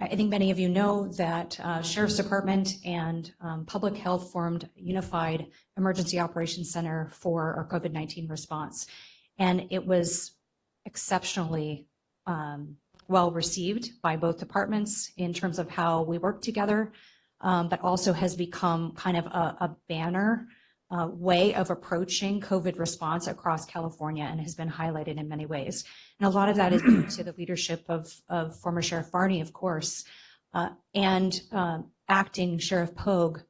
I think many of you know that Sheriff's Department and Public Health formed a unified emergency operations center for our COVID-19 response. And it was exceptionally well received by both departments in terms of how we work together, but also has become kind of a banner way of approaching COVID response across California and has been highlighted in many ways. And a lot of that is due to the leadership of former Sheriff Varney, of course, and acting Sheriff Pogue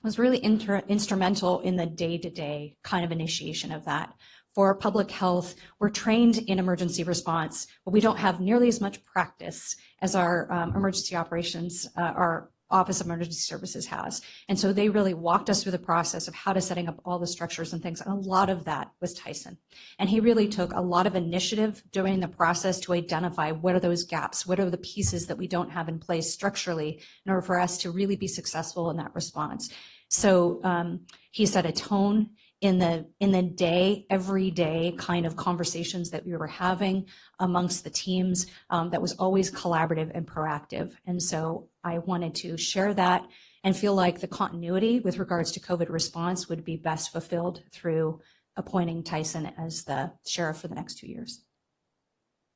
was really instrumental in the day-to-day kind of initiation of that. For public health, we're trained in emergency response, but we don't have nearly as much practice as our emergency operations, our Office of Emergency Services has. And so they really walked us through the process of how to setting up all the structures and things. And a lot of that was Tyson. And he really took a lot of initiative during the process to identify what are those gaps, what are the pieces that we don't have in place structurally in order for us to really be successful in that response. So he set a tone in the day, everyday kind of conversations that we were having amongst the teams that was always collaborative and proactive. And so I wanted to share that and feel like the continuity with regards to COVID response would be best fulfilled through appointing Tyson as the sheriff for the next 2 years.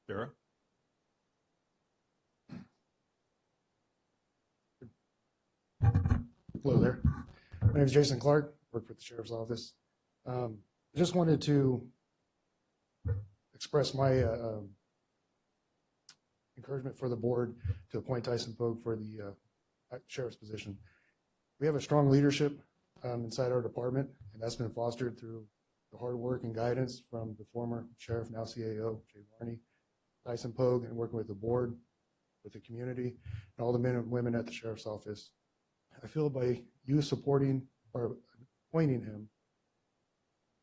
Sarah? Hello there. My name is Jason Clark, work for the Sheriff's Office. I just wanted to express my encouragement for the board to appoint Tyson Pogue for the sheriff's position. We have a strong leadership inside our department, and that's been fostered through the hard work and guidance from the former sheriff, now CAO, Jay Varney, Tyson Pogue, and working with the board, with the community, and all the men and women at the sheriff's office. I feel by you supporting or appointing him,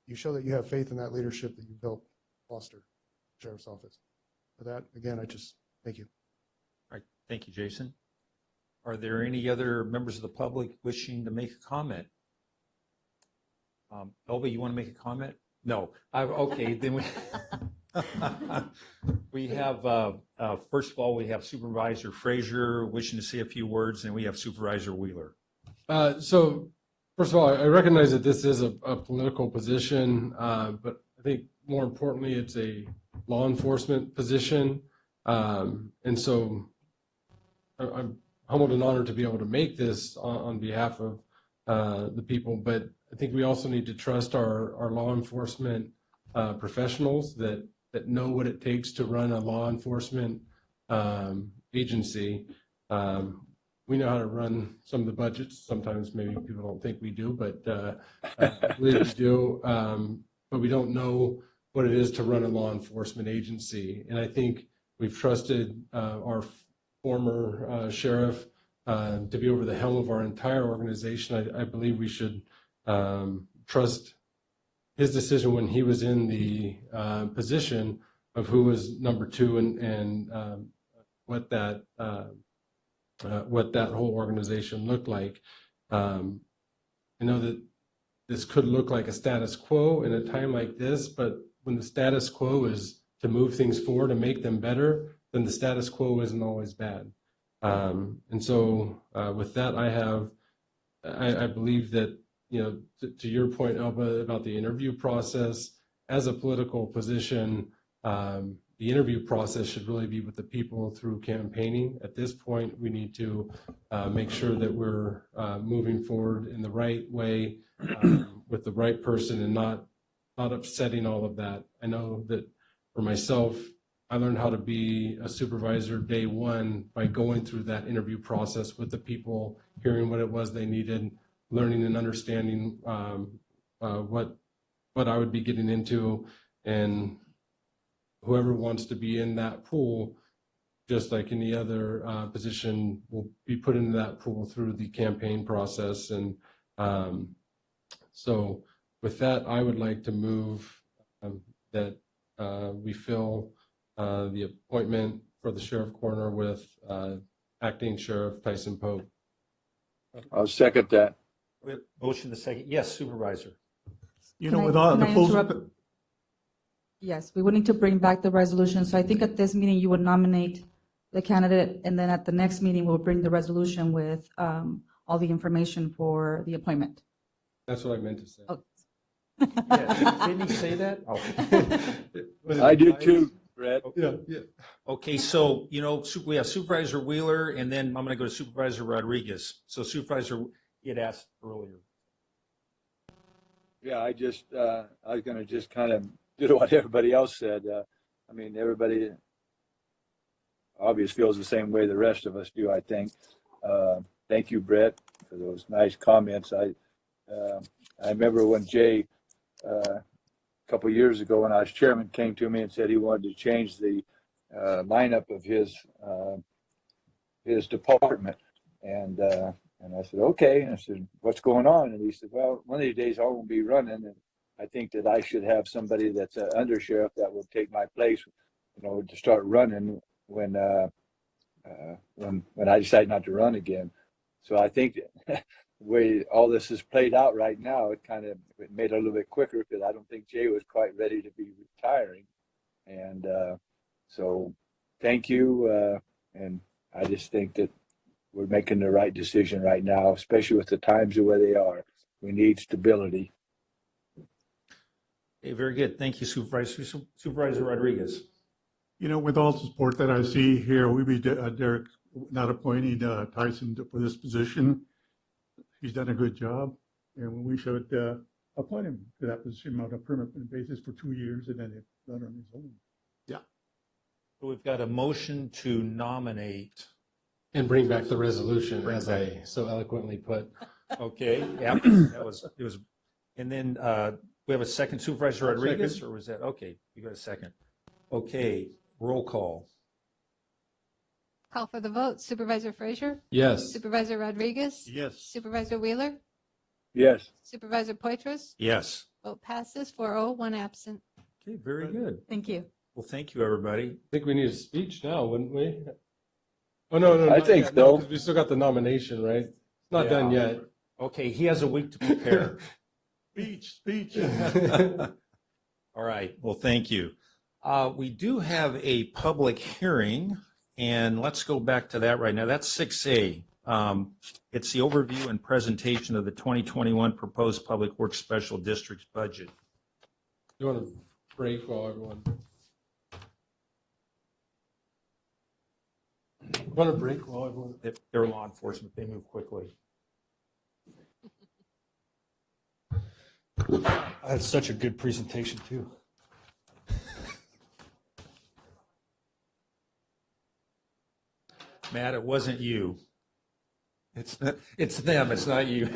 you show that you have faith in that leadership that you've helped foster the sheriff's office. For that, again, I just thank you. All right, thank you, Jason. Are there any other members of the public wishing to make a comment? Elba, you want to make a comment? No. Okay, then we we have first of all, we have Supervisor Frazier wishing to say a few words, and we have Supervisor Wheeler. So first of all, I recognize that this is a political position, but I think more importantly, it's a law enforcement position. And so I'm humbled and honored to be able to make this on behalf of the people, but I think we also need to trust our law enforcement professionals that know what it takes to run a law enforcement agency. We know how to run some of the budgets. Sometimes maybe people don't think we do, but I believe we do. But we don't know what it is to run a law enforcement agency. And I think we've trusted our former sheriff to be over the helm of our entire organization. I believe we should trust his decision when he was in the position of who was number two and what that whole organization looked like. I know that this could look like a status quo in a time like this, but when the status quo is to move things forward and make them better, then the status quo isn't always bad. And so with that, I believe that, you know, to your point, Elba, about the interview process, as a political position, the interview process should really be with the people through campaigning. At this point, we need to make sure that we're moving forward in the right way with the right person and not upsetting all of that. I know that for myself, I learned how to be a supervisor day one by going through that interview process with the people, hearing what it was they needed, learning and understanding what I would be getting into, and whoever wants to be in that pool, just like any other position, will be put into that pool through the campaign process. And so with that, I would like to move that we fill the appointment for the sheriff coroner with acting Sheriff Tyson Pogue. I'll second that. Motion to second. Yes, Supervisor. You know, with all the full. Yes, we would need to bring back the resolution. So I think at this meeting, you would nominate the candidate, and then at the next meeting, we'll bring the resolution with all the information for the appointment. That's what I meant to say. Oh. Yeah, didn't he say that? Oh. I did too, Brett. Yeah, yeah. Okay, so, we have Supervisor Wheeler, and then I'm going to go to Supervisor Rodriguez. So Supervisor, you had asked earlier. Yeah, I was going to just kind of do what everybody else said. I mean, everybody obviously feels the same way the rest of us do, I think. Thank you, Brett, for those nice comments. I remember when Jay, a couple years ago when I was chairman, came to me and said he wanted to change the lineup of his department. And I said, okay. And I said, what's going on? And he said, well, one of these days I won't be running. And I think that I should have somebody that's an under sheriff that will take my place, to start running when I decide not to run again. So I think the way all this is played out right now, it made it a little bit quicker because I don't think Jay was quite ready to be retiring. And so thank you. And I just think that we're making the right decision right now, especially with the times the way they are. We need stability. Okay, very good. Thank you, Supervisor. Supervisor Rodriguez. With all the support that I see here, we be Derek not appointing Tyson for this position. He's done a good job, and we should appoint him to that position on a permanent basis for 2 years, and then run on his own. Yeah. So we've got a motion to nominate. And bring back the resolution, as I so eloquently put. Okay, yeah, it was, and then we have a second, Supervisor Rodriguez, Second. or was that, okay, you got a second. Okay, roll call. Call for the vote. Supervisor Frazier? Yes. Supervisor Rodriguez? Yes. Supervisor Wheeler? Yes. Supervisor Poitras? Yes. Vote passes 4-0, 1 absent. Okay, very good. Thank you. Well, thank you, everybody. I think we need a speech now, wouldn't we? Oh, no, I not think yet. so. No, 'cause we still got the nomination, right? It's not Yeah. done yet. Okay, he has a week to prepare. Speech. All right, well, thank you. We do have a public hearing, and let's go back to that right now. That's 6A. It's the overview and presentation of the 2021 proposed Public Works Special Districts budget. You want to break while everyone? Want to break while everyone? They're law enforcement, they move quickly. That's such a good presentation, too. Matt, it wasn't you. It's them, it's not you.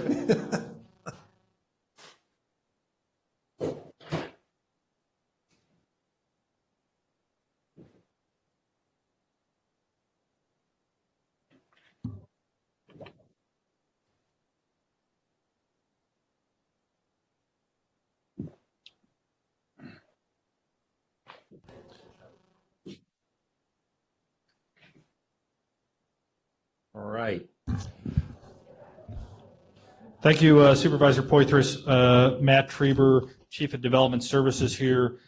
All right. Thank you, Supervisor Poitras. Matt Treber, Chief of Development Services here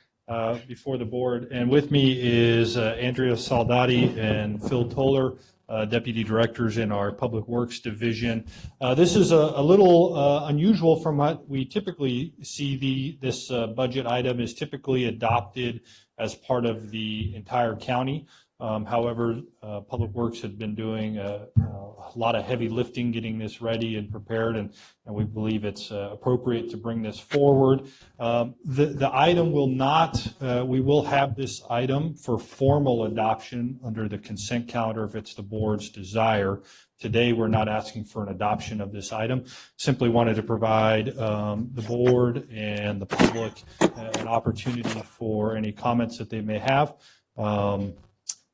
before the board. And with me is Andrea Saldati and Phil Toller, Deputy Directors in our Public Works Division. This is a little unusual from what we typically see. This budget item is typically adopted as part of the entire county. However, Public Works had been doing a lot of heavy lifting getting this ready and prepared, and we believe it's appropriate to bring this forward. The item will not, we will have this item for formal adoption under the consent calendar if it's the board's desire. Today, we're not asking for an adoption of this item. Simply wanted to provide the board and the public an opportunity for any comments that they may have.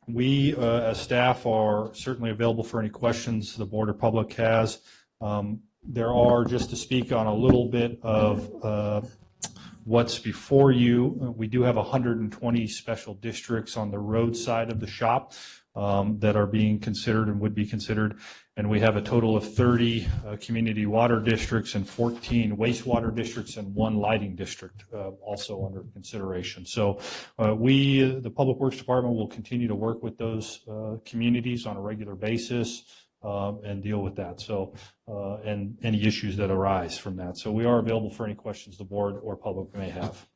We, as staff, are certainly available for any questions the board or public has. There are, just to speak on a little bit of what's before you, we do have 120 special districts on the road side of the shop that are being considered and would be considered. And we have a total of 30 community water districts and 14 wastewater districts and 1 lighting district also under consideration. So we, the Public Works Department, will continue to work with those communities on a regular basis and deal with that. So, and any issues that arise from that. So we are available for any questions the board or public may have.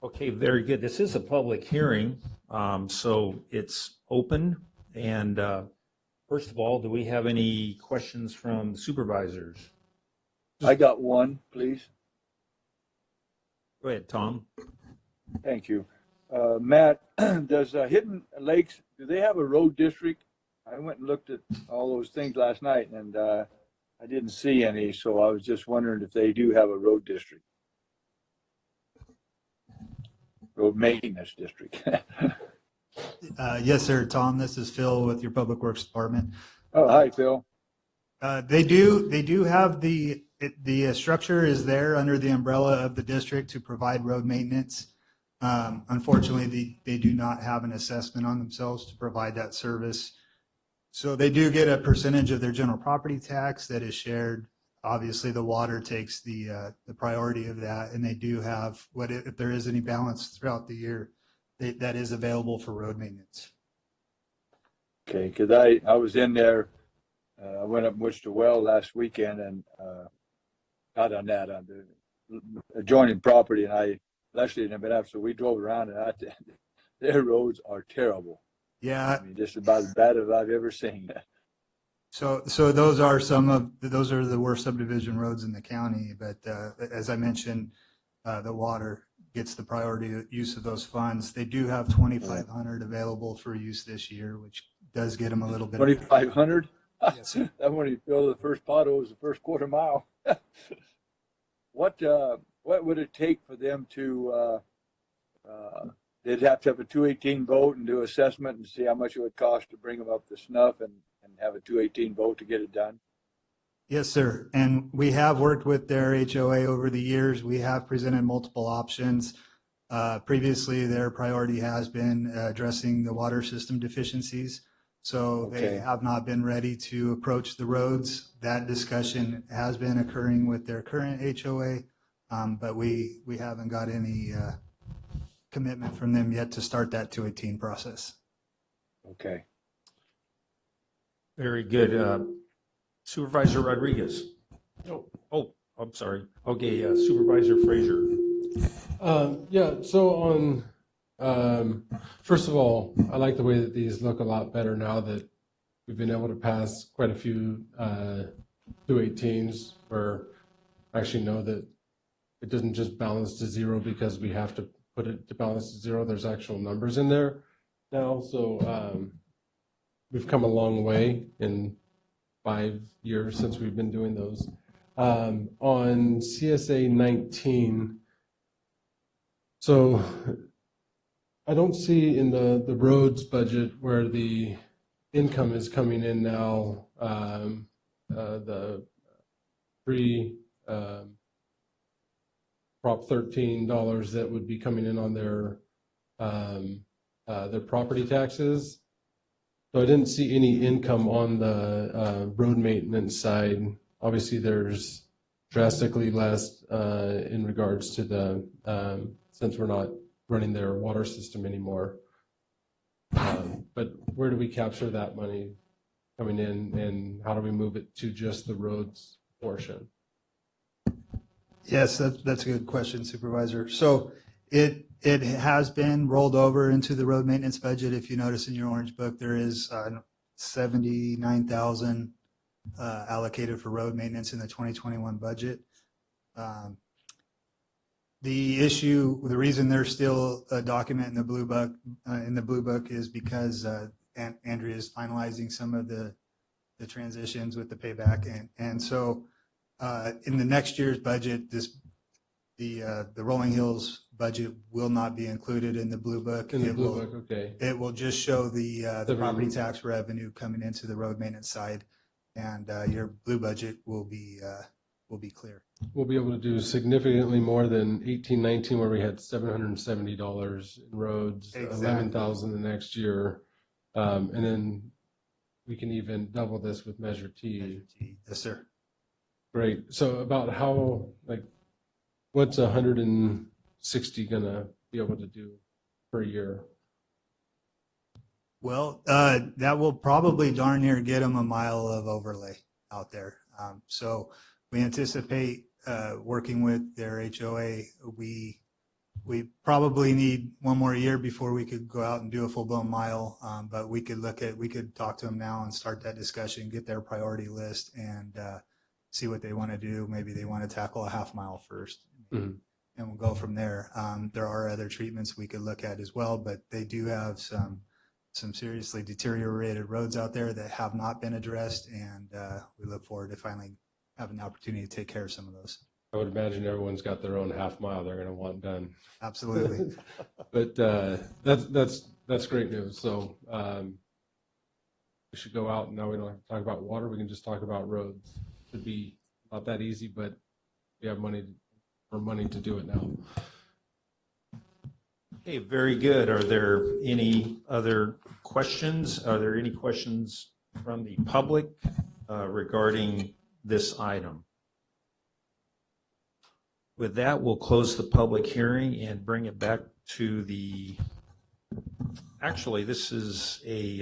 Okay, very good. This is a public hearing, so it's open. And first of all, do we have any questions from supervisors? I got one, please. Go ahead, Tom. Thank you. Matt, does Hidden Lakes, do they have a road district? I went and looked at all those things last night, and I didn't see any, so I was just wondering if they do have a road district. Road maintenance district. Yes, sir, Tom. This is Phil with your Public Works Department. Oh, hi, Phil. They do have the structure is there under the umbrella of the district to provide road maintenance. Unfortunately, they do not have an assessment on themselves to provide that service. So they do get a percentage of their general property tax that is shared. Obviously, the water takes the priority of that, and they do have if there is any balance throughout the year, that is available for road maintenance. Okay, because I was in there, I went up Worcester Well last weekend and got on that on the adjoining property, and Leslie and I been up, so we drove around, and their roads are terrible. Yeah, I mean, just about as bad as I've ever seen. So those are the worst subdivision roads in the county. But as I mentioned, the water gets the priority use of those funds. They do have 2,500 available for use this year, which does get them a little bit. 2,500? Yes, sir. That when you fill the first potholes, the first quarter mile. What would it take for them to? They'd have to have a 218 vote and do assessment and see how much it would cost to bring them up to snuff and have a 218 vote to get it done. Yes, sir. And we have worked with their HOA over the years. We have presented multiple options. Previously, their priority has been addressing the water system deficiencies. So they have not been ready to approach the roads. That discussion has been occurring with their current HOA, but we haven't got any commitment from them yet to start that 218 process. Okay. Very good. Supervisor Rodriguez. Oh, I'm sorry. Okay, Supervisor Frazier. Yeah, so on, first of all, I like the way that these look a lot better now that we've been able to pass quite a few 218s where I actually know that it doesn't just balance to zero because we have to put it to balance to zero. There's actual numbers in there now. So we've come a long way in 5 years since we've been doing those. On CSA 19, so I don't see in the roads budget where the income is coming in now, the Prop $13 that would be coming in on their property taxes. So I didn't see any income on the road maintenance side. Obviously, there's drastically less in regards to the since we're not running their water system anymore. But where do we capture that money coming in, and how do we move it to just the roads portion? Yes, that's a good question, Supervisor. So it has been rolled over into the road maintenance budget. If you notice in your orange book, there is $79,000 allocated for road maintenance in the 2021 budget. The reason there's still a document in the blue book is because Andrea is finalizing some of the transitions with the payback, and so in the next year's budget, the Rolling Hills budget will not be included in the blue book. Okay. It will just show the property tax revenue coming into the road maintenance side, and your blue budget will be clear. We'll be able to do significantly more than 18-19, where we had $770 in roads, Exactly. $11,000 the next year, and then we can even double this with Measure T. Yes, sir. Great. So about how, like, what's 160 gonna be able to do per year? Well, that will probably darn near get them a mile of overlay out there. So we anticipate working with their HOA. We probably need one more year before we could go out and do a full-blown mile, but we could talk to them now and start that discussion, get their priority list, and see what they want to do. Maybe they want to tackle a half mile first, and we'll go from there. There are other treatments we could look at as well, but they do have some seriously deteriorated roads out there that have not been addressed, and we look forward to finally having the opportunity to take care of some of those. I would imagine everyone's got their own half mile they're going to want done. Absolutely. But that's great news. So we should go out, and now we don't have to talk about water. We can just talk about roads. It should be not that easy, but we have money to do it now. Okay, very good. Are there any other questions? Are there any questions from the public regarding this item? With that, we'll close the public hearing and bring it back to actually, this is a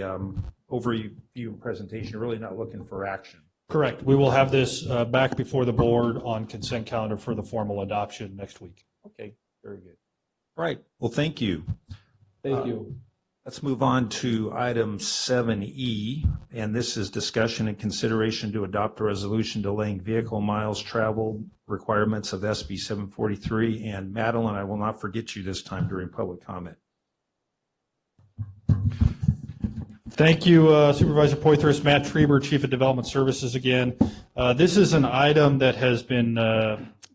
overview and presentation. You're really not looking for action. Correct. We will have this back before the board on consent calendar for the formal adoption next week. Okay, very good. All right, well, thank you. Thank you. Let's move on to item 7E, and this is discussion and consideration to adopt a resolution delaying vehicle miles traveled requirements of SB 743. And Madeline, I will not forget you this time during public comment. Thank you, Supervisor Poitras. Matt Treber, Chief of Development Services again. This is an item that has been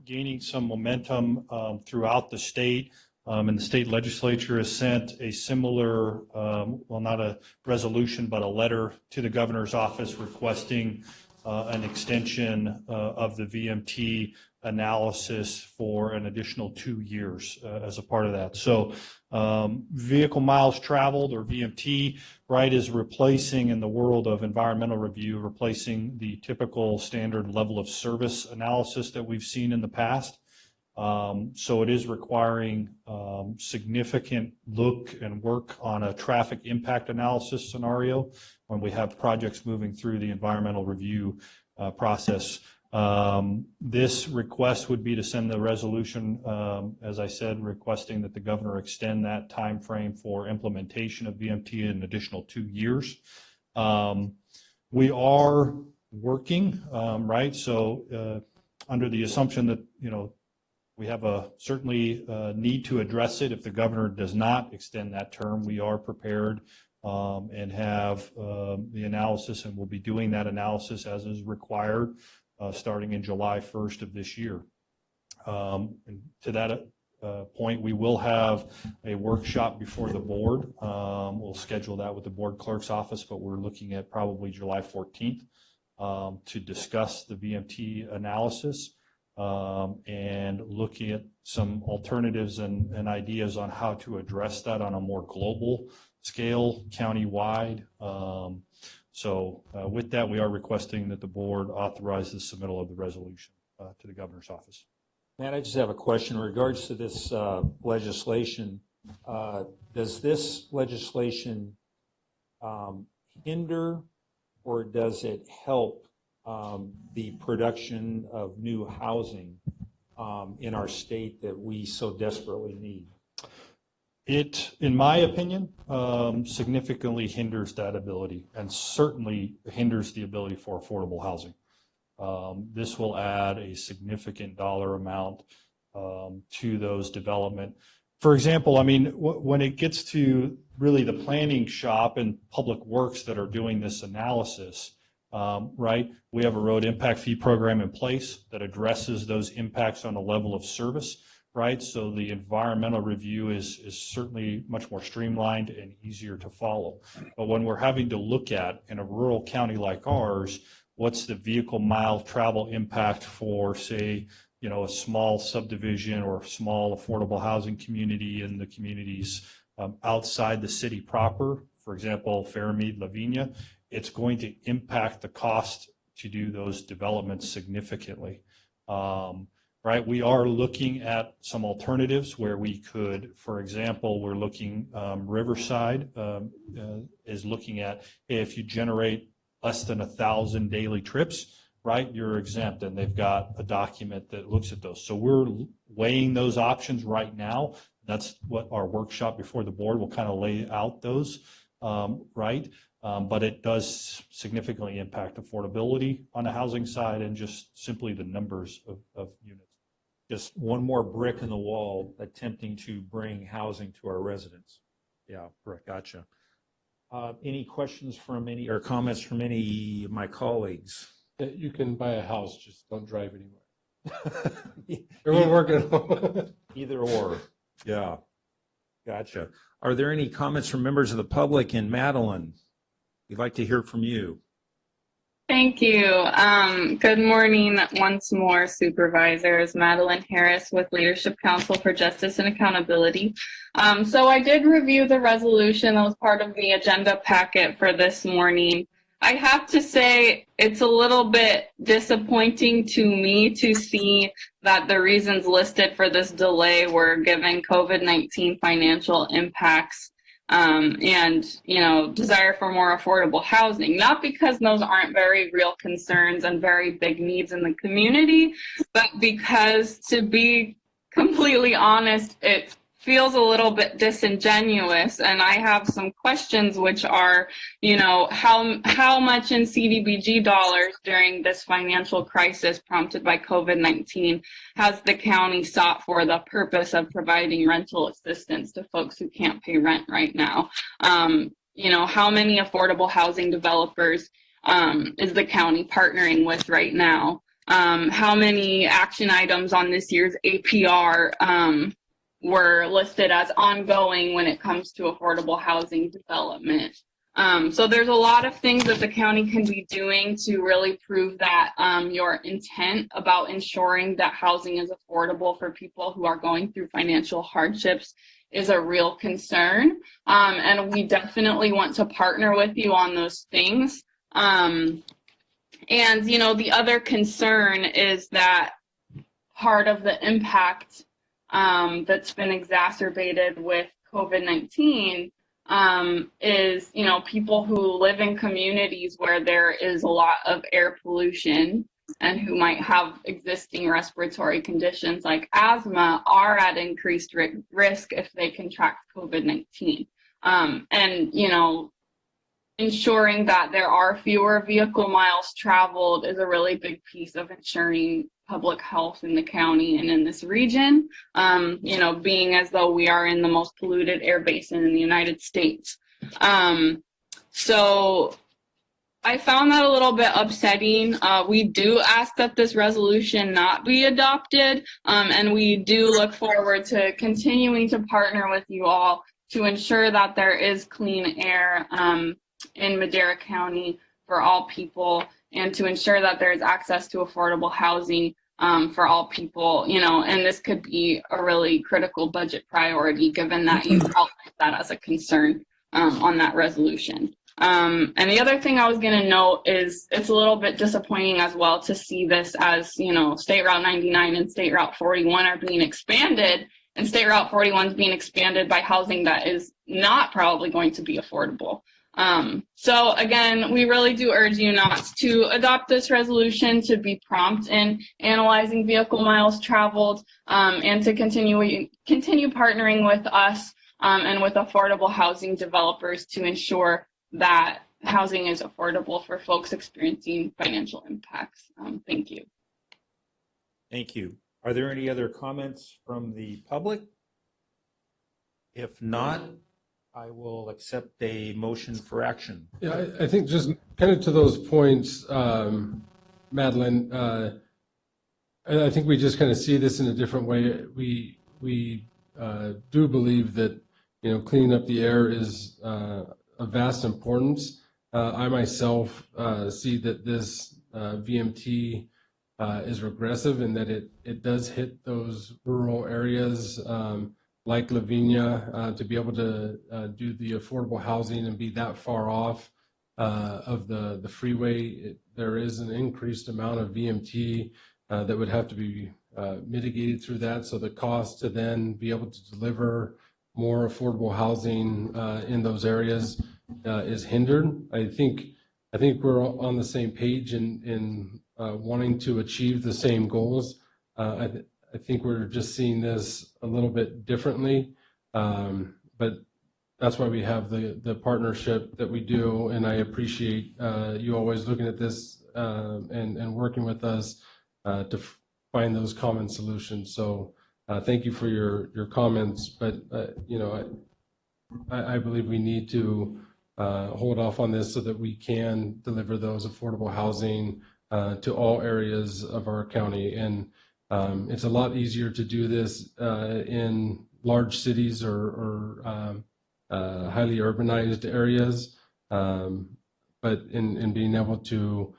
gaining some momentum throughout the state. And the state legislature has sent a similar, well, not a resolution, but a letter to the governor's office requesting an extension of the VMT analysis for an additional 2 years as a part of that. So vehicle miles traveled, or VMT, right, is replacing, in the world of environmental review, replacing the typical standard level of service analysis that we've seen in the past. So it is requiring significant look and work on a traffic impact analysis scenario when we have projects moving through the environmental review process. This request would be to send the resolution, as I said, requesting that the governor extend that time frame for implementation of VMT an additional 2 years. We are working, right? So under the assumption that, we have certainly need to address it. If the governor does not extend that term, we are prepared and have the analysis, and we'll be doing that analysis as is required starting in July 1st of this year. And to that point, we will have a workshop before the board. We'll schedule that with the board clerk's office, but we're looking at probably July 14th to discuss the VMT analysis. And looking at some alternatives and ideas on how to address that on a more global scale, countywide. So with that, we are requesting that the board authorize the submittal of the resolution to the governor's office. Matt, I just have a question in regards to this legislation. Does this legislation hinder, or does it help the production of new housing in our state that we so desperately need? It, in my opinion, significantly hinders that ability, and certainly hinders the ability for affordable housing. This will add a significant dollar amount to those development. For example, I mean, when it gets to really the planning shop and public works that are doing this analysis, right, we have a road impact fee program in place that addresses those impacts on a level of service, right? So the environmental review is certainly much more streamlined and easier to follow. But when we're having to look at, in a rural county like ours, what's the vehicle mile travel impact for, say, a small subdivision or small affordable housing community in the communities outside the city proper, for example, Fairmead, Lavinia, it's going to impact the cost to do those developments significantly. Right, we are looking at some alternatives where we could, for example, we're looking, Riverside is looking at, hey, if you generate less than 1,000 daily trips, right, you're exempt, and they've got a document that looks at those. So we're weighing those options right now. That's what our workshop before the board will kind of lay out those, right? But it does significantly impact affordability on the housing side and just simply the numbers of units. Just one more brick in the wall attempting to bring housing to our residents. Yeah, correct. Gotcha. Any questions from any or comments from any of my colleagues? That you can buy a house, just don't drive anywhere. Everyone working. Either or. Yeah. Gotcha. Are there any comments from members of the public in Madeline? We'd like to hear from you. Thank you. Good morning once more, supervisors. Madeline Harris with Leadership Council for Justice and Accountability. So I did review the resolution that was part of the agenda packet for this morning. I have to say it's a little bit disappointing to me to see that the reasons listed for this delay were given COVID-19 financial impacts and, you know, desire for more affordable housing, not because those aren't very real concerns and very big needs in the community, but because, to be completely honest, it feels a little bit disingenuous. And I have some questions, which are, you know, how much in CDBG dollars during this financial crisis prompted by COVID-19 has the county sought for the purpose of providing rental assistance to folks who can't pay rent right now? You know, how many affordable housing developers is the county partnering with right now? How many action items on this year's APR were listed as ongoing when it comes to affordable housing development? So there's a lot of things that the county can be doing to really prove that your intent about ensuring that housing is affordable for people who are going through financial hardships is a real concern. And we definitely want to partner with you on those things. And, you know, the other concern is that part of the impact that's been exacerbated with COVID-19 is, you know, people who live in communities where there is a lot of air pollution and who might have existing respiratory conditions like asthma are at increased risk if they contract COVID-19. And, you know, ensuring that there are fewer vehicle miles traveled is a really big piece of ensuring public health in the county and in this region, you know, being as though we are in the most polluted air basin in the United States. So I found that a little bit upsetting. We do ask that this resolution not be adopted, and we do look forward to continuing to partner with you all to ensure that there is clean air in Madera County for all people, and to ensure that there is access to affordable housing for all people, you know, and this could be a really critical budget priority given that you outlined that as a concern on that resolution. And the other thing I was going to note is it's a little bit disappointing as well to see this as, you know, State Route 99 and State Route 41 are being expanded, and State Route 41 is being expanded by housing that is not probably going to be affordable. So again, we really do urge you not to adopt this resolution, to be prompt in analyzing vehicle miles traveled, and to continue partnering with us and with affordable housing developers to ensure that housing is affordable for folks experiencing financial impacts. Thank you. Thank you. Are there any other comments from the public? If not, I will accept a motion for action. Yeah, I think just kind of to those points, Madeline, I think we just kind of see this in a different way. We do believe that, you know, cleaning up the air is of vast importance. I myself see that this VMT is regressive in that it does hit those rural areas like Lavinia, to be able to do the affordable housing and be that far off of the freeway. There is an increased amount of VMT that would have to be mitigated through that. So the cost to then be able to deliver more affordable housing in those areas is hindered. I think we're on the same page in wanting to achieve the same goals. I think we're just seeing this a little bit differently, but that's why we have the partnership that we do, and I appreciate you always looking at this and working with us to find those common solutions. So thank you for your comments, but I believe we need to hold off on this so that we can deliver those affordable housing to all areas of our county. And it's a lot easier to do this in large cities or highly urbanized areas, but in being able to,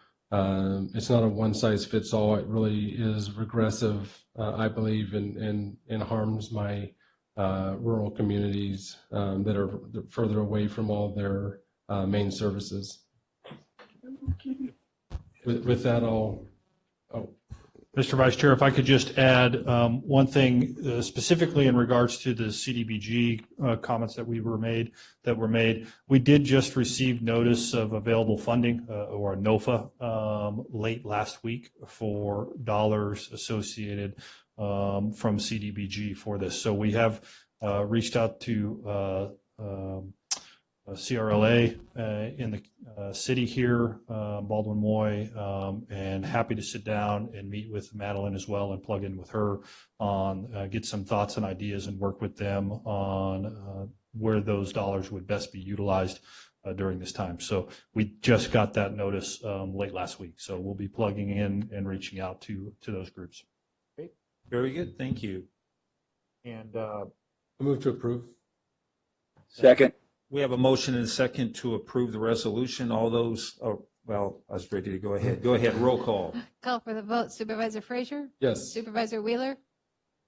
it's not a one size fits all. It really is regressive, I believe, and harms my rural communities that are further away from all their main services. With that, Mr. Vice Chair, if I could just add one thing specifically in regards to the CDBG comments that were made. We did just receive notice of available funding or a NOFA late last week for dollars associated from CDBG for this. So we have reached out to CRLA in the city here, Baldwin Moy, and happy to sit down and meet with Madeline as well and plug in with her on get some thoughts and ideas and work with them on where those dollars would best be utilized during this time. So we just got that notice late last week. So we'll be plugging in and reaching out to those groups. Okay. Very good. Thank you. And I move to approve. Second. we have a motion and a second to approve the resolution. All those, oh, well, I was ready to go ahead. Go ahead, roll call. Call for the vote. Supervisor Frazier? Yes. Supervisor Wheeler?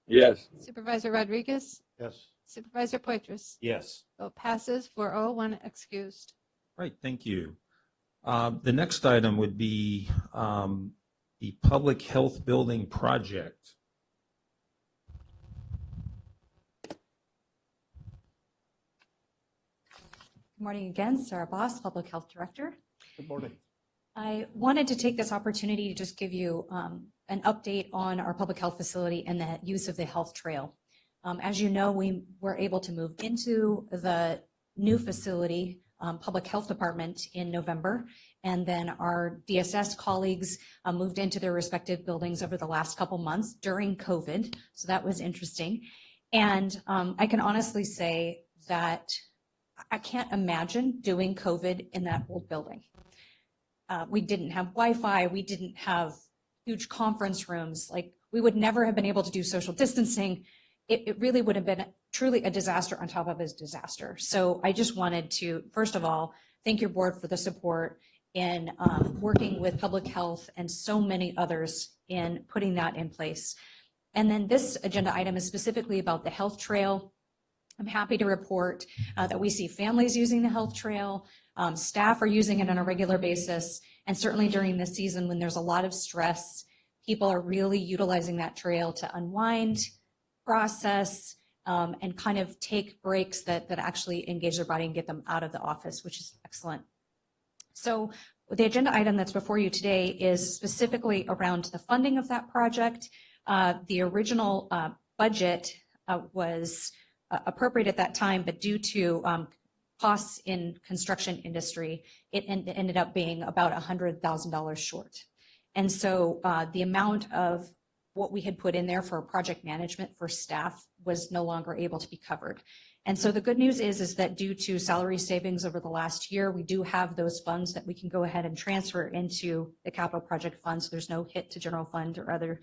Yes. Supervisor Rodriguez? Yes. Supervisor Poitras? Yes. Vote passes 4-0, one excused. Right, thank you. The next item would be the Public Health Building Project. Good morning again, Sarah Boss, Public Health Director. Good morning. I wanted to take this opportunity to just give you an update on our public health facility and the use of the health trail. As you know, we were able to move into the new facility, Public Health Department, in November, and then our DSS colleagues moved into their respective buildings over the last couple months during COVID, so that was interesting. And I can honestly say that I can't imagine doing COVID in that old building. We didn't have Wi-Fi, we didn't have huge conference rooms, like we would never have been able to do social distancing. It really would have been truly a disaster on top of a disaster. So I just wanted to, first of all, thank your board for the support in working with public health and so many others in putting that in place. And then this agenda item is specifically about the health trail. I'm happy to report that we see families using the health trail, staff are using it on a regular basis, and certainly during this season when there's a lot of stress, people are really utilizing that trail to unwind, process, and kind of take breaks that actually engage their body and get them out of the office, which is excellent. So the agenda item that's before you today is specifically around the funding of that project. The original budget was appropriate at that time, but due to costs in construction industry, it ended up being about $100,000 short. And so the amount of what we had put in there for project management for staff was no longer able to be covered. And so the good news is that due to salary savings over the last year, we do have those funds that we can go ahead and transfer into the capital project fund. So there's no hit to general fund or other,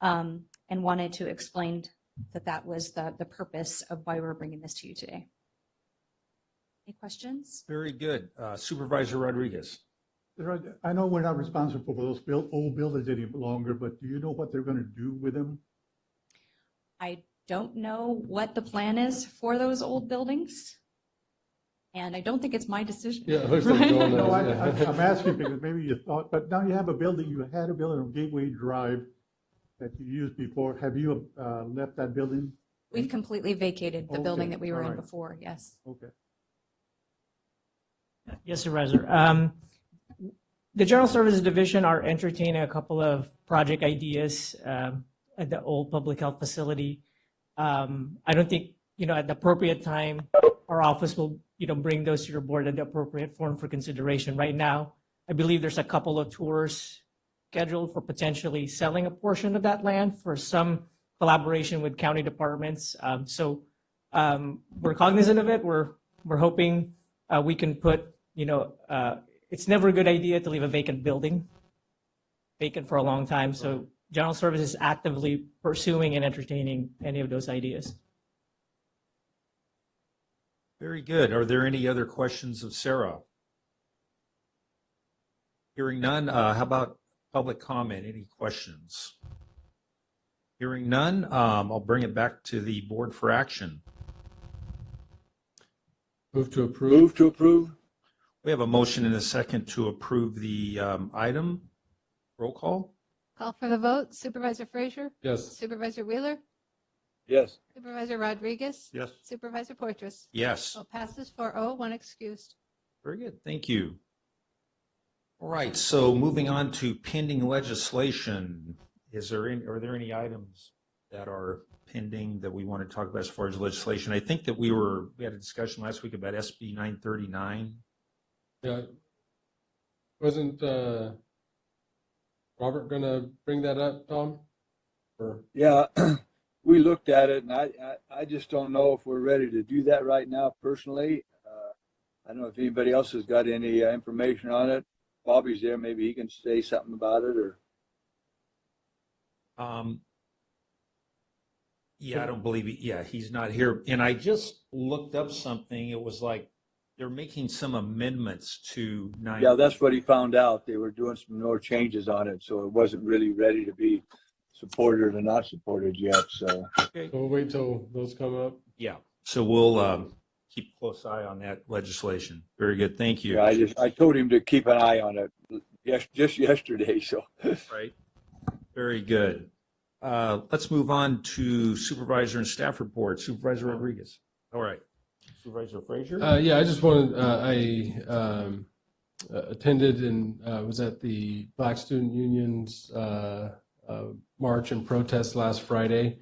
and wanted to explain that was the purpose of why we're bringing this to you today. Any questions? Very good. Supervisor Rodriguez. I know we're not responsible for those old buildings any longer, but do you know what they're going to do with them? I don't know what the plan is for those old buildings. And I don't think it's my decision. Yeah, it looks like Right? going No, Yeah. I'm asking because maybe you thought, but now you have a building, you had a building on Gateway Drive that you used before. Have you left that building? We've completely vacated the building Okay, that we were all in right. before, yes. Okay. Yes, Supervisor. The General Services Division are entertaining a couple of project ideas at the old public health facility. I don't think, at the appropriate time, our office will, bring those to your board at the appropriate form for consideration. Right now, I believe there's a couple of tours scheduled for potentially selling a portion of that land for some collaboration with county departments. So we're cognizant of it. We're hoping we can put, it's never a good idea to leave a vacant building vacant for a long time. So General Services is actively pursuing and entertaining any of those ideas. Very good. Are there any other questions of Sarah? Hearing none, how about public comment? Any questions? Hearing none, I'll bring it back to the board for action. Move to approve. Move to approve. We have a motion and a second to approve the item. Roll call? Call for the vote. Supervisor Frazier? Yes. Supervisor Wheeler? Yes. Supervisor Rodriguez? Yes. Supervisor Poitras? Yes. Vote passes 4-0, one excused. Very good. Thank you. All right. So moving on to pending legislation. Are there any items that are pending that we want to talk about as far as legislation? I think that we had a discussion last week about SB 939. Yeah. Wasn't Robert going to bring that up, Tom? Or? Yeah, we looked at it, and I just don't know if we're ready to do that right now personally. I don't know if anybody else has got any information on it. Bobby's there. Maybe he can say something about it, or. Yeah, I don't believe he's not here. And I just looked up something. It was like they're making some amendments to 9. Yeah, that's what he found out. They were doing some more changes on it, so it wasn't really ready to be supported or not supported yet. So. Okay. So we'll wait till those come up. Yeah. So we'll keep a close eye on that legislation. Very good. Thank you. Yeah, I told him to keep an eye on it just yesterday. So. Right. Very good. Let's move on to supervisor and staff report. Supervisor Rodriguez. All right. Supervisor Frazier? Yeah, I just wanted, I attended and was at the Black Student Union's march and protest last Friday.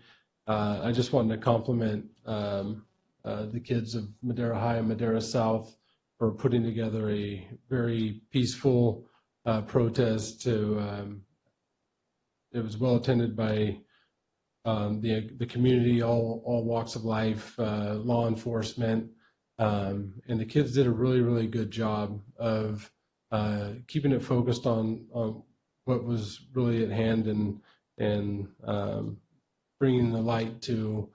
I just wanted to compliment the kids of Madera High and Madera South for putting together a very peaceful protest. It was well attended by the community, all walks of life, law enforcement, and the kids did a really, really good job of keeping it focused on what was really at hand and bringing the light to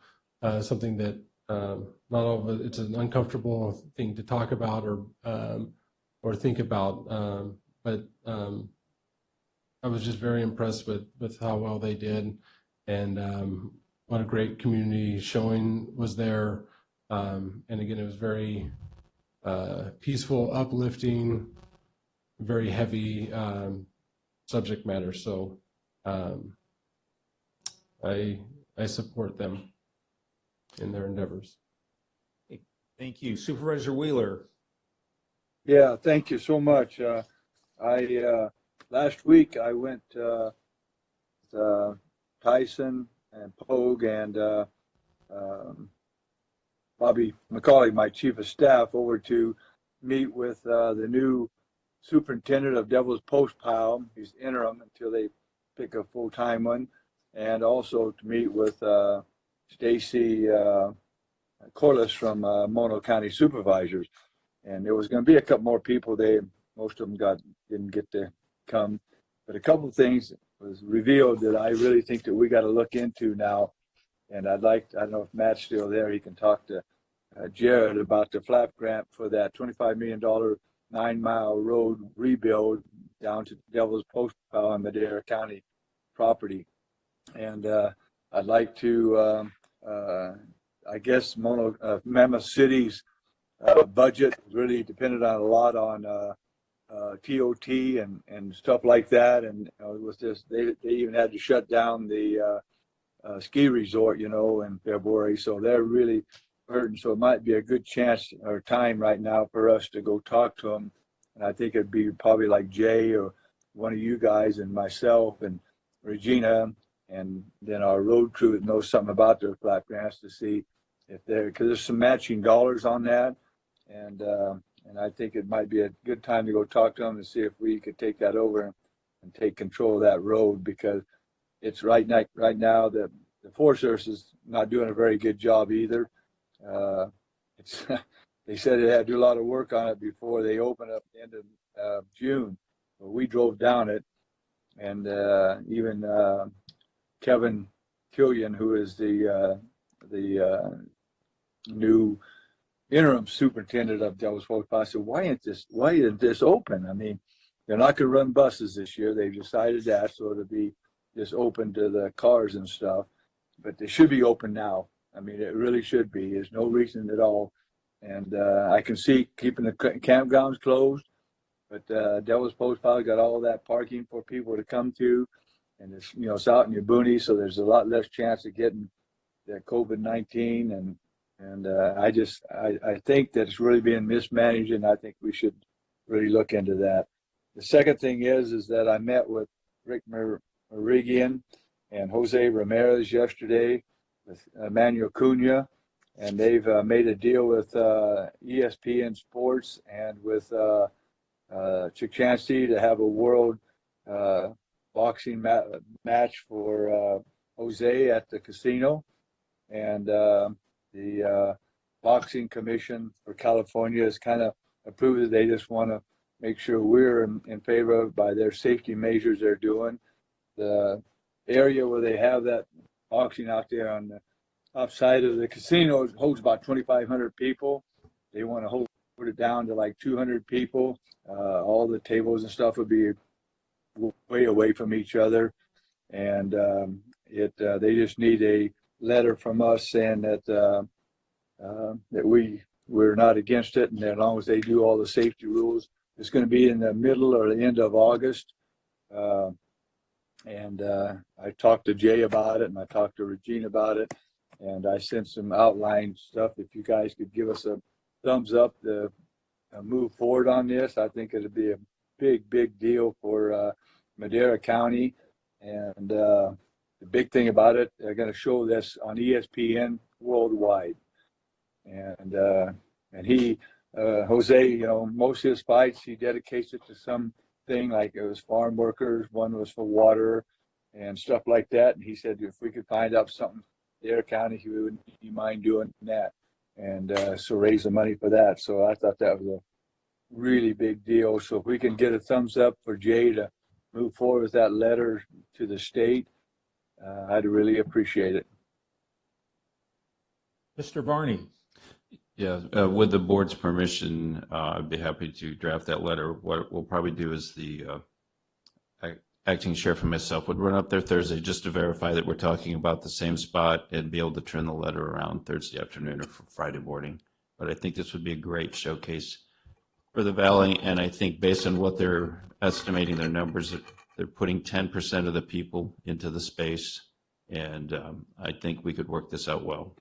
something that not all of it's an uncomfortable thing to talk about or think about, but I was just very impressed with how well they did, and what a great community showing was there. And again, it was very peaceful, uplifting, very heavy subject matter. So I support them in their endeavors. Thank you. Supervisor Wheeler. Yeah, thank you so much. Last week I went Tyson and Pogue and Bobby McCauley, my chief of staff, over to meet with the new superintendent of Devil's Post Pile. He's interim until they pick a full-time one, and also to meet with Stacy Corliss from Mono County Supervisors. And there was going to be a couple more people. Most of them didn't get to come, but a couple of things was revealed that I really think that we got to look into now. And I don't know if Matt's still there. He can talk to Jared about the FLAP grant for that $25 million 9-mile road rebuild down to Devil's Post Pile in Madera County property. And I'd like to, I guess, Mammoth City's budget really depended on a lot on TOT and stuff like that. And it was just, they even had to shut down the ski resort, in February. So they're really hurting. So it might be a good chance or time right now for us to go talk to them. And I think it'd be probably like Jay or one of you guys and myself and Regina, and then our road crew that knows something about their flat grants to see if because there's some matching dollars on that. And I think it might be a good time to go talk to them and see if we could take that over and take control of that road, because it's right now the Forest Service is not doing a very good job either. It's they said they had to do a lot of work on it before they open up the end of June. But we drove down it, and even Kevin Killian, who is the new interim superintendent of Dallas Fort Worth, said, why isn't this open? I mean, they're not going to run buses this year. They've decided that, so it'll be just open to the cars and stuff. But they should be open now. I mean, it really should be. There's no reason at all. And I can see keeping the campgrounds closed, but Devil's Post probably got all that parking for people to come to, and it's it's out in your boonies, so there's a lot less chance of getting the COVID-19. And I think that it's really being mismanaged, and I think we should really look into that. The second thing is that I met with Rick Merigian and Jose Ramirez yesterday with Emmanuel Cunha, and they've made a deal with ESPN Sports and with Chichansey to have a world boxing match for Jose at the casino. And the Boxing Commission for California has kind of approved it. They just want to make sure we're in favor of by their safety measures they're doing. The area where they have that boxing out there on the outside of the casino holds about 2,500 people. They want to hold it down to like 200 people. All the tables and stuff would be way away from each other. And they just need a letter from us saying that that we're not against it, and as long as they do all the safety rules. It's going to be in the middle or the end of August. And I talked to Jay about it, and I talked to Regina about it, and I sent some outline stuff. If you guys could give us a thumbs up to move forward on this, I think it'd be a big deal for Madera County. And the big thing about it, they're going to show this on ESPN worldwide. And he, Jose, most of his fights, he dedicates it to something, like it was farm workers, one was for water and stuff like that. And he said if we could find out something Madera County, he wouldn't mind doing that. And so raise the money for that. So I thought that was a really big deal. So if we can get a thumbs up for Jay to move forward with that letter to the state, I'd really appreciate it. Mr. Varney. Yeah, with the board's permission, I'd be happy to draft that letter. What we'll probably do is the acting sheriff and myself would run up there Thursday just to verify that we're talking about the same spot and be able to turn the letter around Thursday afternoon or Friday morning. But I think this would be a great showcase for the Valley, and I think based on what they're estimating their numbers, they're putting 10% of the people into the space, and I think we could work this out well.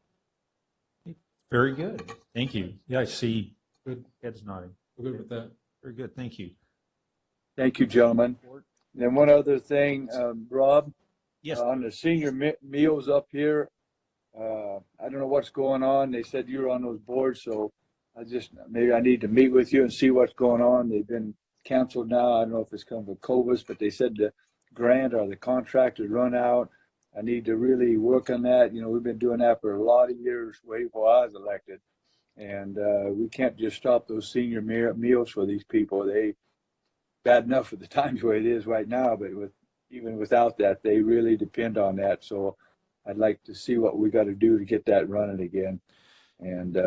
Very good. Thank you. Yeah, I see Good. heads nodding. We're good with that. Very good. Thank you. Thank you, gentlemen. And one other thing, Rob. Yes. On the senior meals up here, I don't know what's going on. They said you were on those boards, so maybe I need to meet with you and see what's going on. They've been canceled now. I don't know if it's come from COVID, but they said the grant or the contract has run out. I need to really work on that. We've been doing that for a lot of years, way before I was elected. And we can't just stop those senior meals for these people. They bad enough at the times the way it is right now, but even without that, they really depend on that. So I'd like to see what we got to do to get that running again. And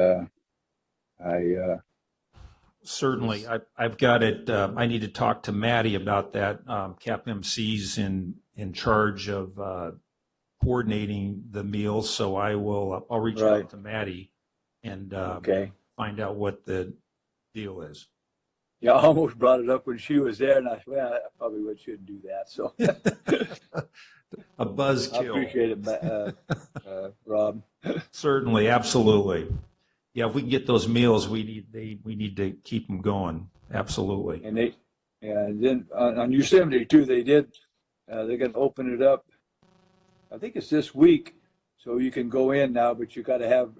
Certainly. I've got it. I need to talk to Maddie about that. Cap MC's in charge of coordinating the meals, so I'll reach out to Maddie and find out what the deal is. Yeah, I almost brought it up when she was there, and I said, well, I probably shouldn't do that. So A buzzkill. I appreciate it, Rob. Certainly, absolutely. Yeah, if we can get those meals, we need to keep them going. Absolutely. And then on Yosemite too, they're going to open it up. I think it's this week, so you can go in now, but you got to have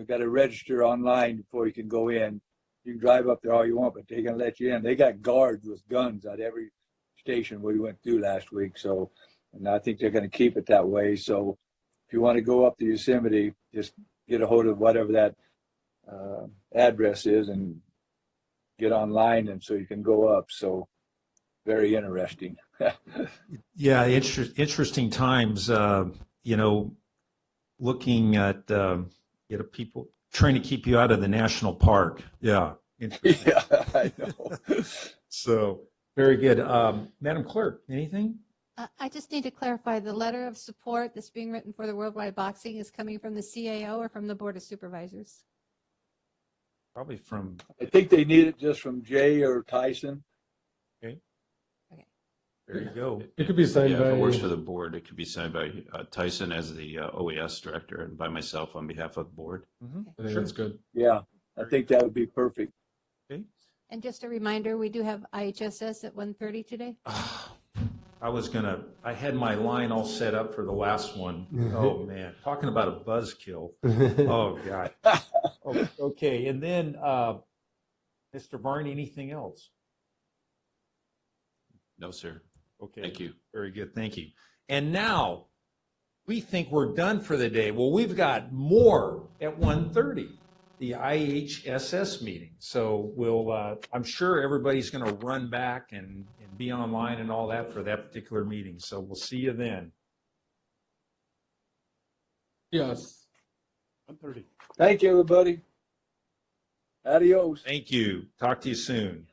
got to register online before you can go in. You can drive up there all you want, but they're going to let you in. They got guards with guns at every station we went through last week. So, and I think they're going to keep it that way. So, if you want to go up to Yosemite, just get a hold of whatever that address is and get online, and so you can go up. So, very interesting. Yeah, interesting times. Looking at people trying to keep you out of the national park. Yeah. Yeah, I know. So very good. Madam Clerk, anything? I just need to clarify, the letter of support that's being written for the Worldwide Boxing is coming from the CAO or from the Board of Supervisors? Probably from. I think they need it just from Jay or Tyson. Okay. There you go. It could be signed Yeah, by. if it works for the board, it could be signed by Tyson as the OES director and by myself on behalf of the board. I think that's good. Yeah, I think that would be perfect. Okay. And just a reminder, we do have IHSS at 1:30 today. I had my line all set up for the last one. Oh, man. Talking about a buzzkill. Oh, God. Okay. And then, Mr. Varney, anything else? No, sir. Okay. Thank you. Very good. Thank you. And now we think we're done for the day. Well, we've got more at 1:30, the IHSS meeting. So I'm sure everybody's going to run back and be online and all that for that particular meeting. So we'll see you then. Yes. 1:30. Thank you, everybody. Adios. Thank you. Talk to you soon.